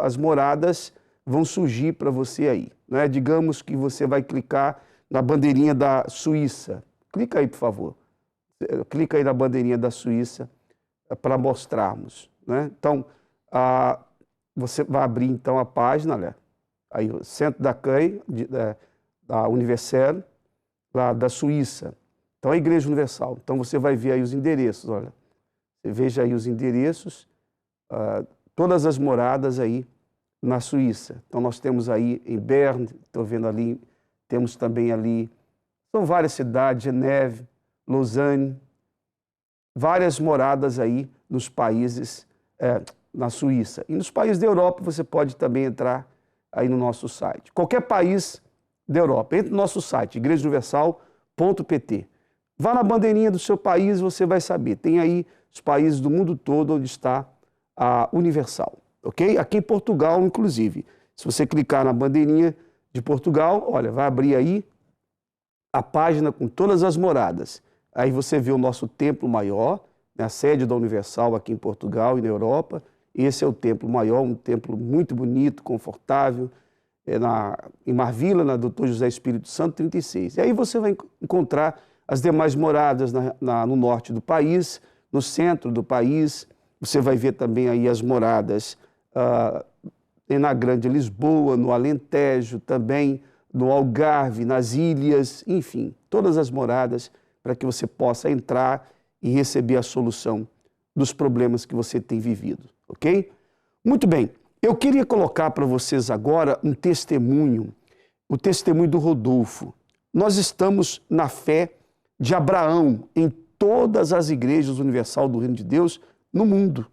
Speaker 1: as moradas vão surgir para você aí, né? Digamos que você vai clicar na bandeirinha da Suíça. Clica aí, por favor. Clica aí na bandeirinha da Suíça para mostrarmos, né? Então, você vai abrir então a página, né? Aí o Centre d'accueil da Universelle, lá da Suíça. Então, a Igreja Universal. Então, você vai ver aí os endereços, olha. Você veja aí os endereços, todas as moradas aí na Suíça. Então, nós temos aí em Berne, estou vendo ali, temos também ali, são várias cidades, Geneve, Lausanne, várias moradas aí nos países, na Suíça. E nos países da Europa, você pode também entrar aí no nosso site. Qualquer país da Europa, entre no nosso site, igrejauniversal.pt. Vá na bandeirinha do seu país, você vai saber. Tem aí os países do mundo todo onde está a Universal. Ok? Aqui em Portugal, inclusive. Se você clicar na bandeirinha de Portugal, olha, vai abrir aí a página com todas as moradas. Aí você vê o nosso templo maior, né, a sede da Universal aqui em Portugal e na Europa. Esse é o templo maior, um templo muito bonito, confortável, em Marvila, na Dr. José Espírito Santo 36. E aí você vai encontrar as demais moradas no norte do país, no centro do país. Você vai ver também aí as moradas na Grande Lisboa, no Alentejo, também no Algarve, nas ilhas, enfim, todas as moradas para que você possa entrar e receber a solução dos problemas que você tem vivido, ok? Muito bem, eu queria colocar para vocês agora um testemunho, o testemunho do Rodolfo. Nós estamos na fé de Abraão em todas as igrejas universal do Reino de Deus no mundo,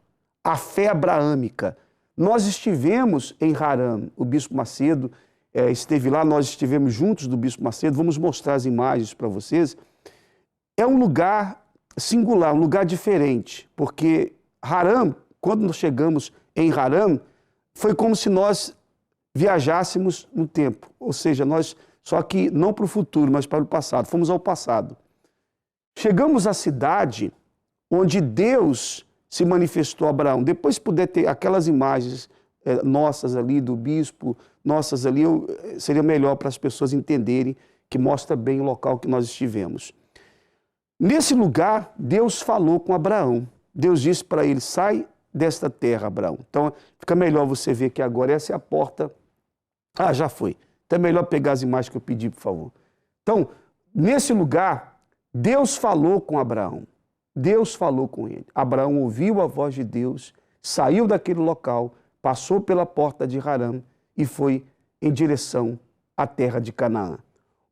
Speaker 1: a fé abraâmica. Nós estivemos em Haran, o Bispo Macedo esteve lá, nós estivemos juntos do Bispo Macedo, vamos mostrar as imagens para vocês. É um lugar singular, um lugar diferente, porque Haran, quando nós chegamos em Haran, foi como se nós viajássemos no tempo, ou seja, nós, só que não para o futuro, mas para o passado, fomos ao passado. Chegamos à cidade onde Deus se manifestou a Abraão. Depois, se puder ter aquelas imagens nossas ali, do bispo, nossas ali, seria melhor para as pessoas entenderem, que mostra bem o local que nós estivemos. Nesse lugar, Deus falou com Abraão. Deus disse para ele, sai desta terra, Abraão. Então, fica melhor você ver que agora essa é a porta. Ah, já foi. Então é melhor pegar as imagens que eu pedi, por favor. Então, nesse lugar, Deus falou com Abraão. Deus falou com ele. Abraão ouviu a voz de Deus, saiu daquele local, passou pela porta de Haran e foi em direção à terra de Canaã.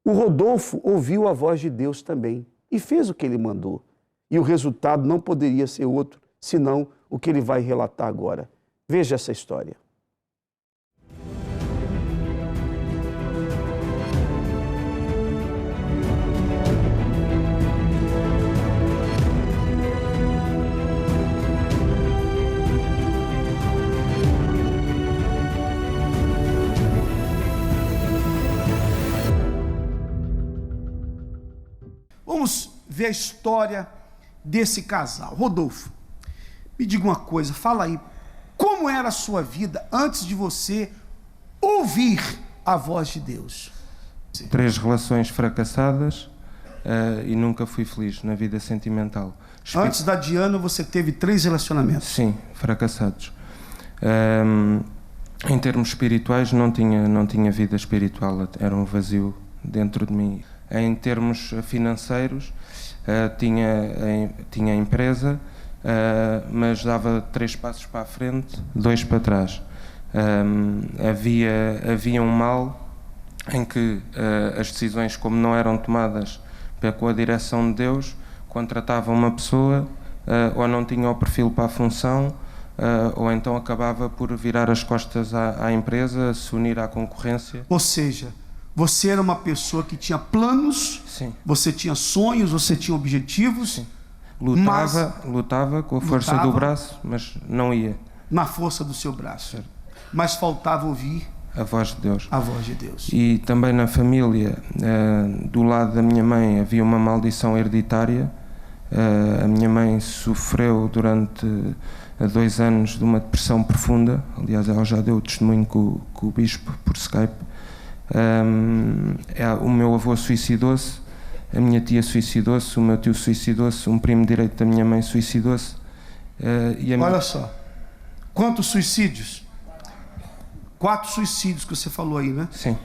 Speaker 1: O Rodolfo ouviu a voz de Deus também e fez o que ele mandou. E o resultado não poderia ser outro, senão o que ele vai relatar agora. Veja essa história.
Speaker 16: Vamos ver a história desse casal. Rodolfo, me diga uma coisa, fala aí, como
Speaker 1: como era a sua vida antes de você ouvir a voz de Deus?
Speaker 16: 3 relações fracassadas e nunca fui feliz na vida sentimental.
Speaker 1: Antes da Diana, você teve 3 relacionamentos?
Speaker 16: Sim, fracassados. Em termos espirituais, não tinha vida espiritual, era um vazio dentro de mim. Em termos financeiros, tinha empresa, mas dava 3 passos para a frente, 2 para trás. Havia um mal em que as decisões, como não eram tomadas com a direção de Deus, contratava uma pessoa ou não tinha o perfil para a função, ou então acabava por virar as costas à empresa, se unir à concorrência.
Speaker 1: Ou seja, você era uma pessoa que tinha planos,
Speaker 16: sim,
Speaker 1: você tinha sonhos, você tinha objetivos.
Speaker 16: Sim. Lutava com a força do braço, mas não ia.
Speaker 1: Na força do seu braço.
Speaker 16: Certo.
Speaker 1: Mas faltava ouvir
Speaker 16: a voz de Deus.
Speaker 1: A voz de Deus.
Speaker 16: E também na família, do lado da minha mãe, havia uma maldição hereditária. A minha mãe sofreu durante 2 anos de uma depressão profunda. Aliás, ela já deu testemunho com o bispo por Skype. O meu avô suicidou-se, a minha tia suicidou-se, o meu tio suicidou-se, um primo direito da minha mãe suicidou-se.
Speaker 1: Olha só, quantos suicídios? 4 suicídios que você falou aí, né?
Speaker 16: Sim.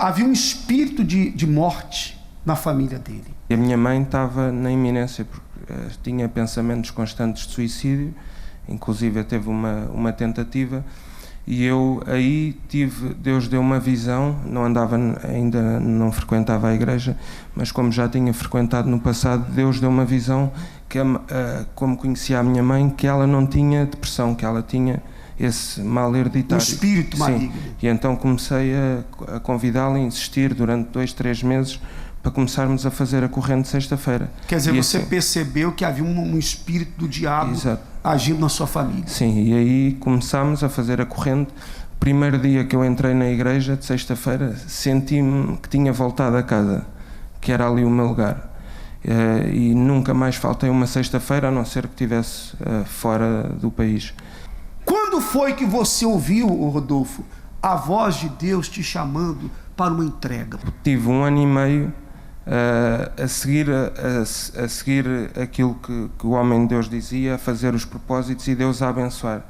Speaker 1: Havia um espírito de morte na família dele.
Speaker 16: E a minha mãe estava na iminência, porque tinha pensamentos constantes de suicídio, inclusive teve uma tentativa, e eu aí Deus deu uma visão, ainda não frequentava a igreja, mas como já tinha frequentado no passado, Deus deu uma visão, que como conhecia a minha mãe, que ela não tinha depressão, que ela tinha esse mal hereditário.
Speaker 1: Um espírito maligno.
Speaker 16: E então comecei a convidá-la a insistir durante 2, 3 meses para começarmos a fazer a corrente sexta-feira.
Speaker 1: Quer dizer, você percebeu que havia um espírito do diabo, exato, agindo na sua família.
Speaker 16: Sim, e aí começámos a fazer a corrente. Primeiro dia que eu entrei na igreja, de sexta-feira, senti-me que tinha voltado a casa, que era ali o meu lugar. E nunca mais faltei uma sexta-feira, a não ser que estivesse fora do país.
Speaker 1: Quando foi que você ouviu, Rodolfo, a voz de Deus te chamando para uma entrega?
Speaker 16: Tive 1 ano e meio a seguir aquilo que o homem de Deus dizia, a fazer os propósitos e Deus a abençoar.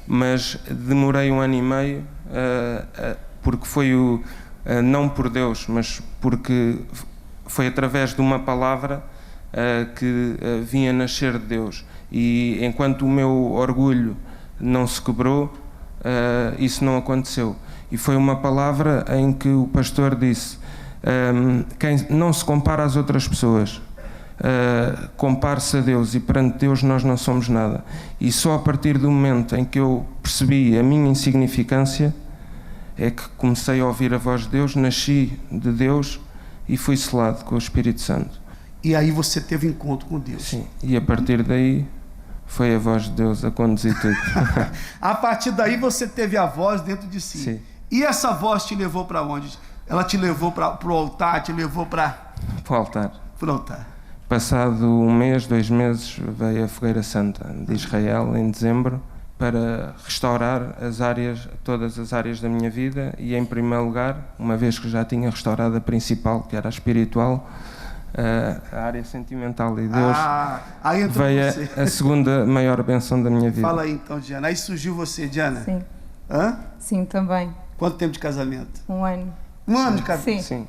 Speaker 16: Mas demorei 1 ano e meio, porque foi não por Deus, mas porque foi através de uma palavra que vinha nascer de Deus. E enquanto o meu orgulho não se quebrou, isso não aconteceu. E foi uma palavra em que o pastor disse: quem não se compara às outras pessoas, compare-se a Deus, e perante Deus nós não somos nada. E só a partir do momento em que eu percebi a minha insignificância é que comecei a ouvir a voz de Deus, nasci de Deus e fui selado com o Espírito Santo.
Speaker 1: E aí você teve encontro com Deus.
Speaker 16: Sim, e a partir daí foi a voz de Deus a conduzir tudo.
Speaker 1: A partir daí você teve a voz dentro de si.
Speaker 16: Sim.
Speaker 1: E essa voz te levou para onde? Ela te levou para o altar, te levou para
Speaker 16: o altar.
Speaker 1: Para o altar.
Speaker 16: Passado 1 mês, 2 meses, veio a Fogueira Santa de Israel, em dezembro, para restaurar todas as áreas da minha vida e, em primeiro lugar, uma vez que já tinha restaurado a principal, que era a espiritual, a área sentimental, e Deus veio a segunda maior bênção da minha vida.
Speaker 1: Fala aí então, Diana. Aí surgiu você, Diana?
Speaker 17: Sim.
Speaker 1: Hã?
Speaker 17: Sim, também.
Speaker 1: Quanto tempo de casamento?
Speaker 17: 1 ano.
Speaker 1: 1 ano de casamento?
Speaker 17: Sim.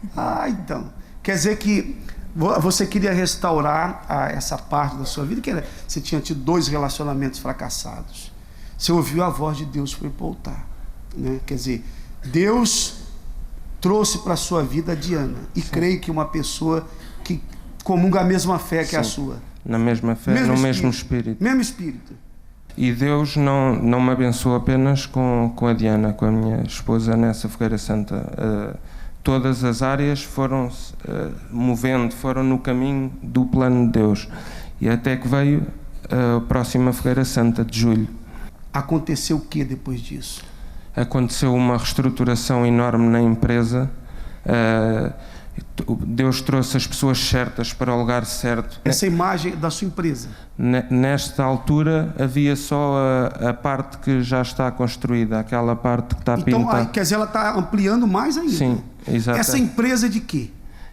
Speaker 1: Então. Quer dizer que você queria restaurar essa parte da sua vida, que você tinha tido 2 relacionamentos fracassados. Você ouviu a voz de Deus, foi para o altar, né? Quer dizer, Deus trouxe para a sua vida a Diana. E creio que uma pessoa que comunga a mesma fé que a sua.
Speaker 16: Na mesma fé, mesmo espírito.
Speaker 1: Mesmo espírito.
Speaker 16: E Deus não me abençoou apenas com a Diana, com a minha esposa, nessa Fogueira Santa. Todas as áreas foram movendo, foram no caminho do plano de Deus. E até que veio a próxima Fogueira Santa de julho.
Speaker 1: Aconteceu o que depois disso?
Speaker 16: Aconteceu uma reestruturação enorme na empresa. Deus trouxe as pessoas certas para o lugar certo.
Speaker 1: Essa imagem da sua empresa?
Speaker 16: Nesta altura havia só a parte que já está construída, aquela parte que está pintada.
Speaker 1: Então, quer dizer, ela está ampliando mais ainda?
Speaker 16: Sim, exato.
Speaker 1: Essa empresa é de quê?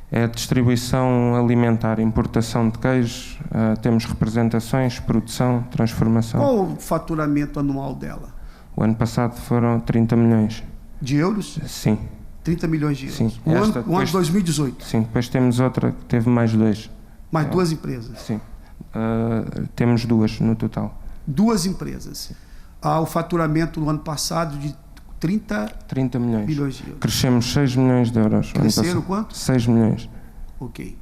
Speaker 16: É distribuição alimentar, importação de queijos, temos representações, produção, transformação.
Speaker 1: Qual o faturamento anual dela?
Speaker 16: O ano passado foram 30 milhões.
Speaker 1: De euros?
Speaker 16: Sim.
Speaker 1: 30 milhões de euros.
Speaker 16: Sim.
Speaker 1: O ano de 2018?
Speaker 16: Sim, depois temos outra que teve mais 2.
Speaker 1: Mais 2 empresas?
Speaker 16: Sim. Temos 2 no total.
Speaker 1: 2 empresas. O faturamento no ano passado de 30
Speaker 16: milhões
Speaker 1: de euros.
Speaker 16: Crescemos 6 milhões de euros.
Speaker 1: Cresceram quanto?
Speaker 16: 6 milhões.
Speaker 1: Ok.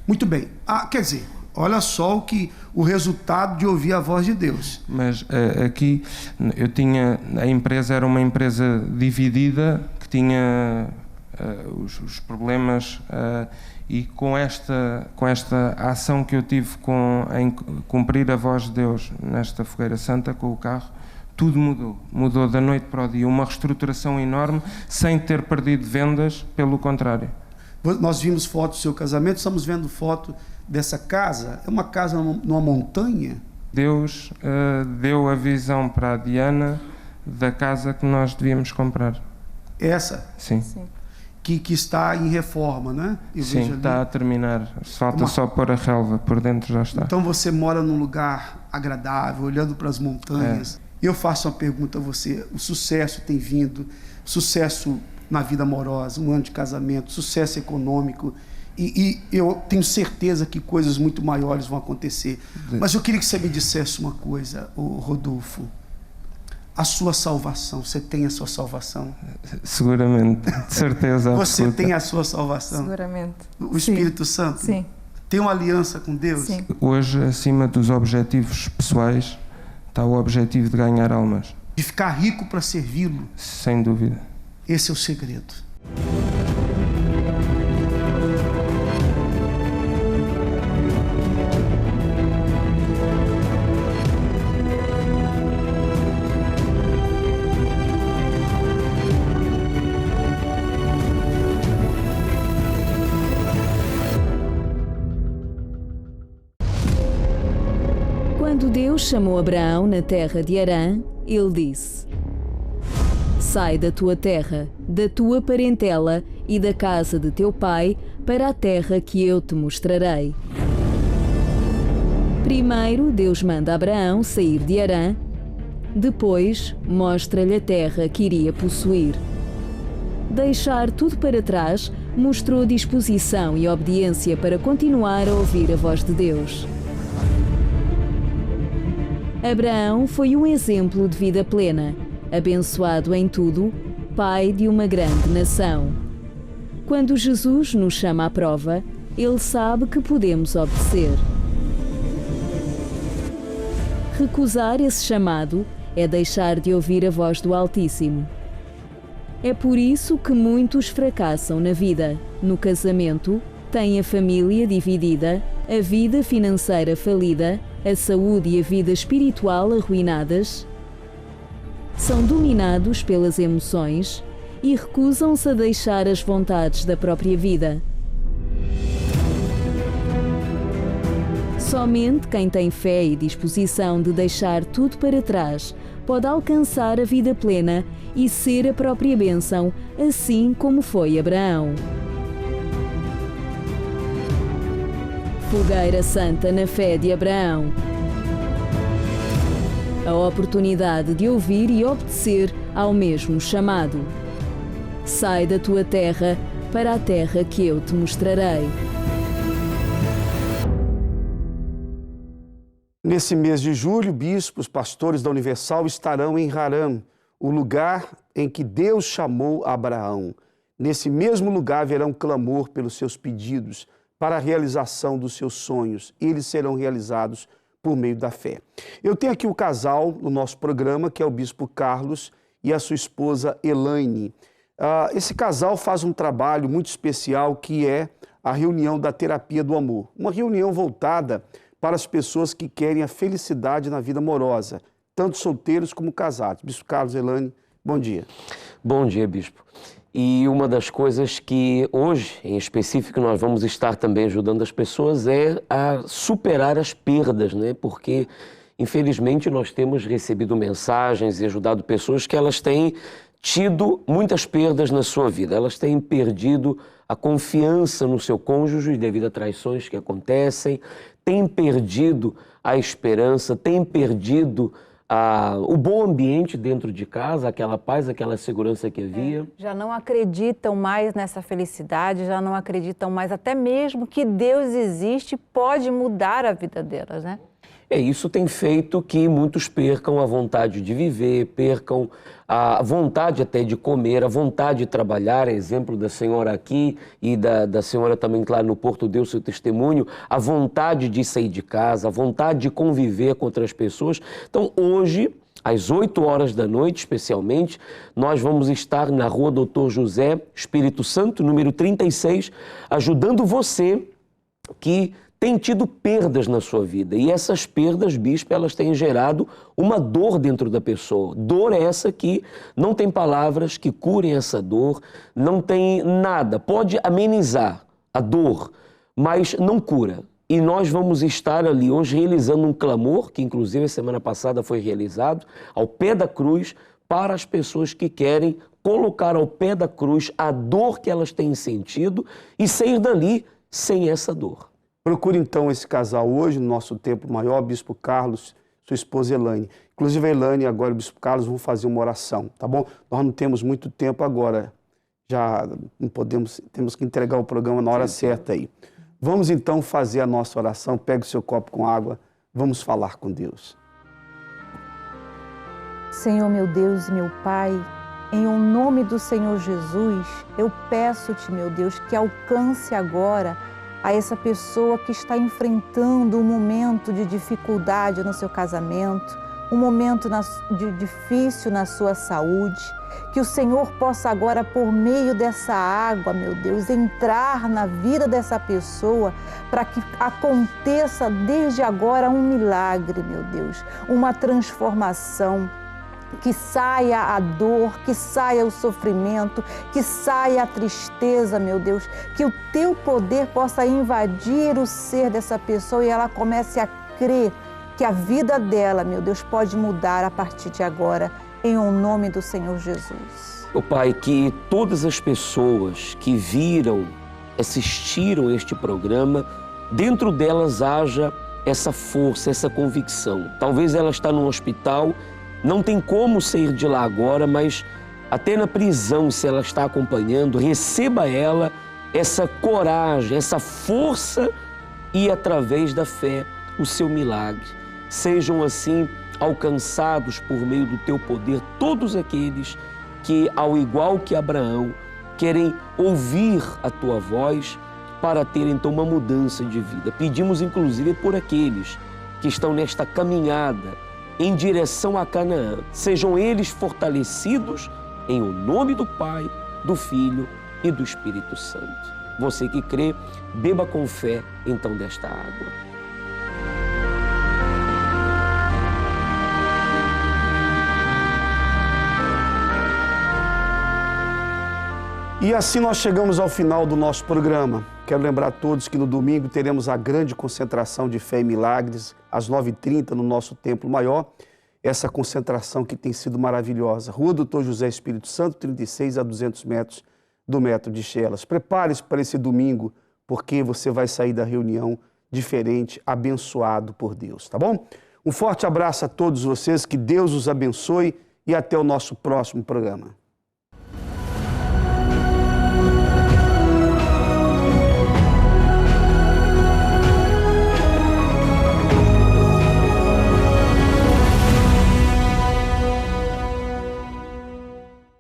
Speaker 1: Muito bem. Quer dizer, olha só o resultado de ouvir a voz de Deus.
Speaker 16: Mas aqui eu tinha... A empresa era uma empresa dividida, que tinha os problemas... E com esta ação que eu tive em cumprir a voz de Deus nesta Fogueira Santa com o carro, tudo mudou da noite para o dia, uma reestruturação enorme, sem ter perdido vendas, pelo contrário.
Speaker 1: Nós vimos fotos do seu casamento, estamos vendo foto dessa casa, é uma casa numa montanha?
Speaker 16: Deus deu a visão para a Diana da casa que nós devíamos comprar.
Speaker 1: Essa?
Speaker 16: Sim.
Speaker 1: Que está em reforma, né?
Speaker 16: Sim, está a terminar. Falta só pôr a relva, por dentro já está.
Speaker 1: Então você mora num lugar agradável, olhando para as montanhas. Eu faço uma pergunta a você. O sucesso tem vindo, sucesso na vida amorosa, um ano de casamento, sucesso econômico. E eu tenho certeza que coisas muito maiores vão acontecer. Mas eu queria que você me dissesse uma coisa, Rodolfo. A sua salvação, você tem a sua salvação?
Speaker 16: Seguramente, de certeza
Speaker 1: Você
Speaker 16: absoluta.
Speaker 1: tem a sua salvação?
Speaker 17: Seguramente.
Speaker 1: O Espírito Santo?
Speaker 17: Sim.
Speaker 1: Tem uma aliança com Deus?
Speaker 17: Sim.
Speaker 16: Hoje, acima dos objetivos pessoais, está o objetivo de ganhar almas.
Speaker 1: De ficar rico para servi-lo?
Speaker 16: Sem dúvida.
Speaker 1: Esse é o segredo.
Speaker 6: Quando Deus chamou Abraão na terra de Harã, ele disse: Sai da tua terra, da tua parentela e da casa de teu pai para a terra que eu te mostrarei. Primeiro, Deus manda Abraão sair de Harã, depois mostra-lhe a terra que iria possuir. Deixar tudo para trás mostrou disposição e obediência para continuar a ouvir a voz de Deus. Abraão foi um exemplo de vida plena, abençoado em tudo, pai de uma grande nação. Quando Jesus nos chama à prova, ele sabe que podemos obedecer. Recusar esse chamado é deixar de ouvir a voz do Altíssimo. É por isso que muitos fracassam na vida, no casamento, têm a família dividida, a vida financeira falida, a saúde e a vida espiritual arruinadas, são dominados pelas emoções e recusam-se a deixar as vontades da própria vida. Somente quem tem fé e disposição de deixar tudo para trás pode alcançar a vida plena e ser a própria bênção, assim como foi Abraão. Fogueira Santa na fé de Abraão. A oportunidade de ouvir e obedecer ao mesmo chamado. Sai da tua terra para a terra que eu te mostrarei.
Speaker 1: Nesse mês de julho, bispos, pastores da Universal estarão em Harã, o lugar em que Deus chamou Abraão. Nesse mesmo lugar haverá clamor pelos seus pedidos, para a realização dos seus sonhos. Eles serão realizados por meio da fé. Eu tenho aqui o casal no nosso programa, que é o bispo Carlos e a sua esposa Elaine. Esse casal faz um trabalho muito especial, que é a reunião da terapia do amor. Uma reunião voltada para as pessoas que querem a felicidade na vida amorosa, tanto solteiros como casados. Bispo Carlos, Elaine, bom dia.
Speaker 18: Bom dia, bispo.
Speaker 17: E uma das coisas que hoje, em específico, nós vamos estar também ajudando as pessoas é a superar as perdas, né? Porque, infelizmente, nós temos recebido mensagens e ajudado pessoas que elas têm tido muitas perdas na sua vida. Elas têm perdido a confiança no seu cônjuge devido a traições que acontecem, têm perdido a esperança, têm perdido o bom ambiente dentro de casa, aquela paz, aquela segurança que havia.
Speaker 18: Já não acreditam mais nessa felicidade, já não acreditam mais até mesmo que Deus existe e pode mudar a vida delas, né?
Speaker 17: Isso tem feito que muitos percam a vontade de viver, percam a vontade até de comer, a vontade de trabalhar, exemplo da senhora aqui e da senhora também, claro, no Porto deu seu testemunho, a vontade de sair de casa, a vontade de conviver com outras pessoas. Então, hoje, às 8 horas da noite, especialmente, nós vamos estar na Rua Doutor José, Espírito Santo, número 36, ajudando você que tem tido perdas na sua vida. E essas perdas, bispo, elas têm gerado uma dor dentro da pessoa. Dor essa que não tem palavras que curem essa dor, não tem nada. Pode amenizar a dor, mas não cura. E nós vamos estar ali hoje realizando um clamor, que inclusive a semana passada foi realizado, ao pé da cruz, para as pessoas que querem colocar ao pé da cruz a dor que elas têm sentido e sair dali sem essa dor.
Speaker 1: Procure então esse casal hoje no nosso templo maior, Bispo Carlos, sua esposa Elaine. Inclusive a Elaine e agora o Bispo Carlos vão fazer uma oração, tá bom? Nós não temos muito tempo agora, já não podemos, temos que entregar o programa na hora certa aí. Vamos então fazer a nossa oração, pegue o seu copo com água, vamos falar com Deus.
Speaker 18: Senhor meu Deus e meu Pai, em nome do Senhor Jesus, eu peço-te, meu Deus, que alcance agora a essa pessoa que está enfrentando um momento de dificuldade no seu casamento, um momento difícil na sua saúde, que o Senhor possa agora, por meio dessa água, meu Deus, entrar na vida dessa pessoa para que aconteça desde agora um milagre, meu Deus, uma transformação. Que saia a dor, que saia o sofrimento, que saia a tristeza, meu Deus. Que o teu poder possa invadir o ser dessa pessoa e ela comece a crer que a vida dela, meu Deus, pode mudar a partir de agora, em nome do Senhor Jesus.
Speaker 17: Ô Pai, que todas as pessoas que viram, assistiram este programa, dentro delas haja essa força, essa convicção. Talvez ela está num hospital, não tem como sair de lá agora, mas até na prisão, se ela está acompanhando, receba ela essa coragem, essa força e, através da fé, o seu milagre. Sejam assim alcançados por meio do teu poder todos aqueles que, ao igual que Abraão, querem ouvir a tua voz para ter então uma mudança de vida. Pedimos inclusive por aqueles que estão nesta caminhada em direção a Canaã. Sejam eles fortalecidos em nome do Pai, do Filho e do Espírito Santo. Você que crê, beba com fé então desta água.
Speaker 1: E assim nós chegamos ao final do nosso programa. Quero lembrar a todos que no domingo teremos a grande concentração de fé e milagres, às 9h30 no nosso Templo Maior. Essa concentração que tem sido maravilhosa. Rua Doutor José, Espírito Santo, 36 a 200 metros do metro de Chelas. Prepare-se para esse domingo, porque você vai sair da reunião diferente, abençoado por Deus, tá bom? Um forte abraço a todos vocês, que Deus os abençoe e até o nosso próximo programa.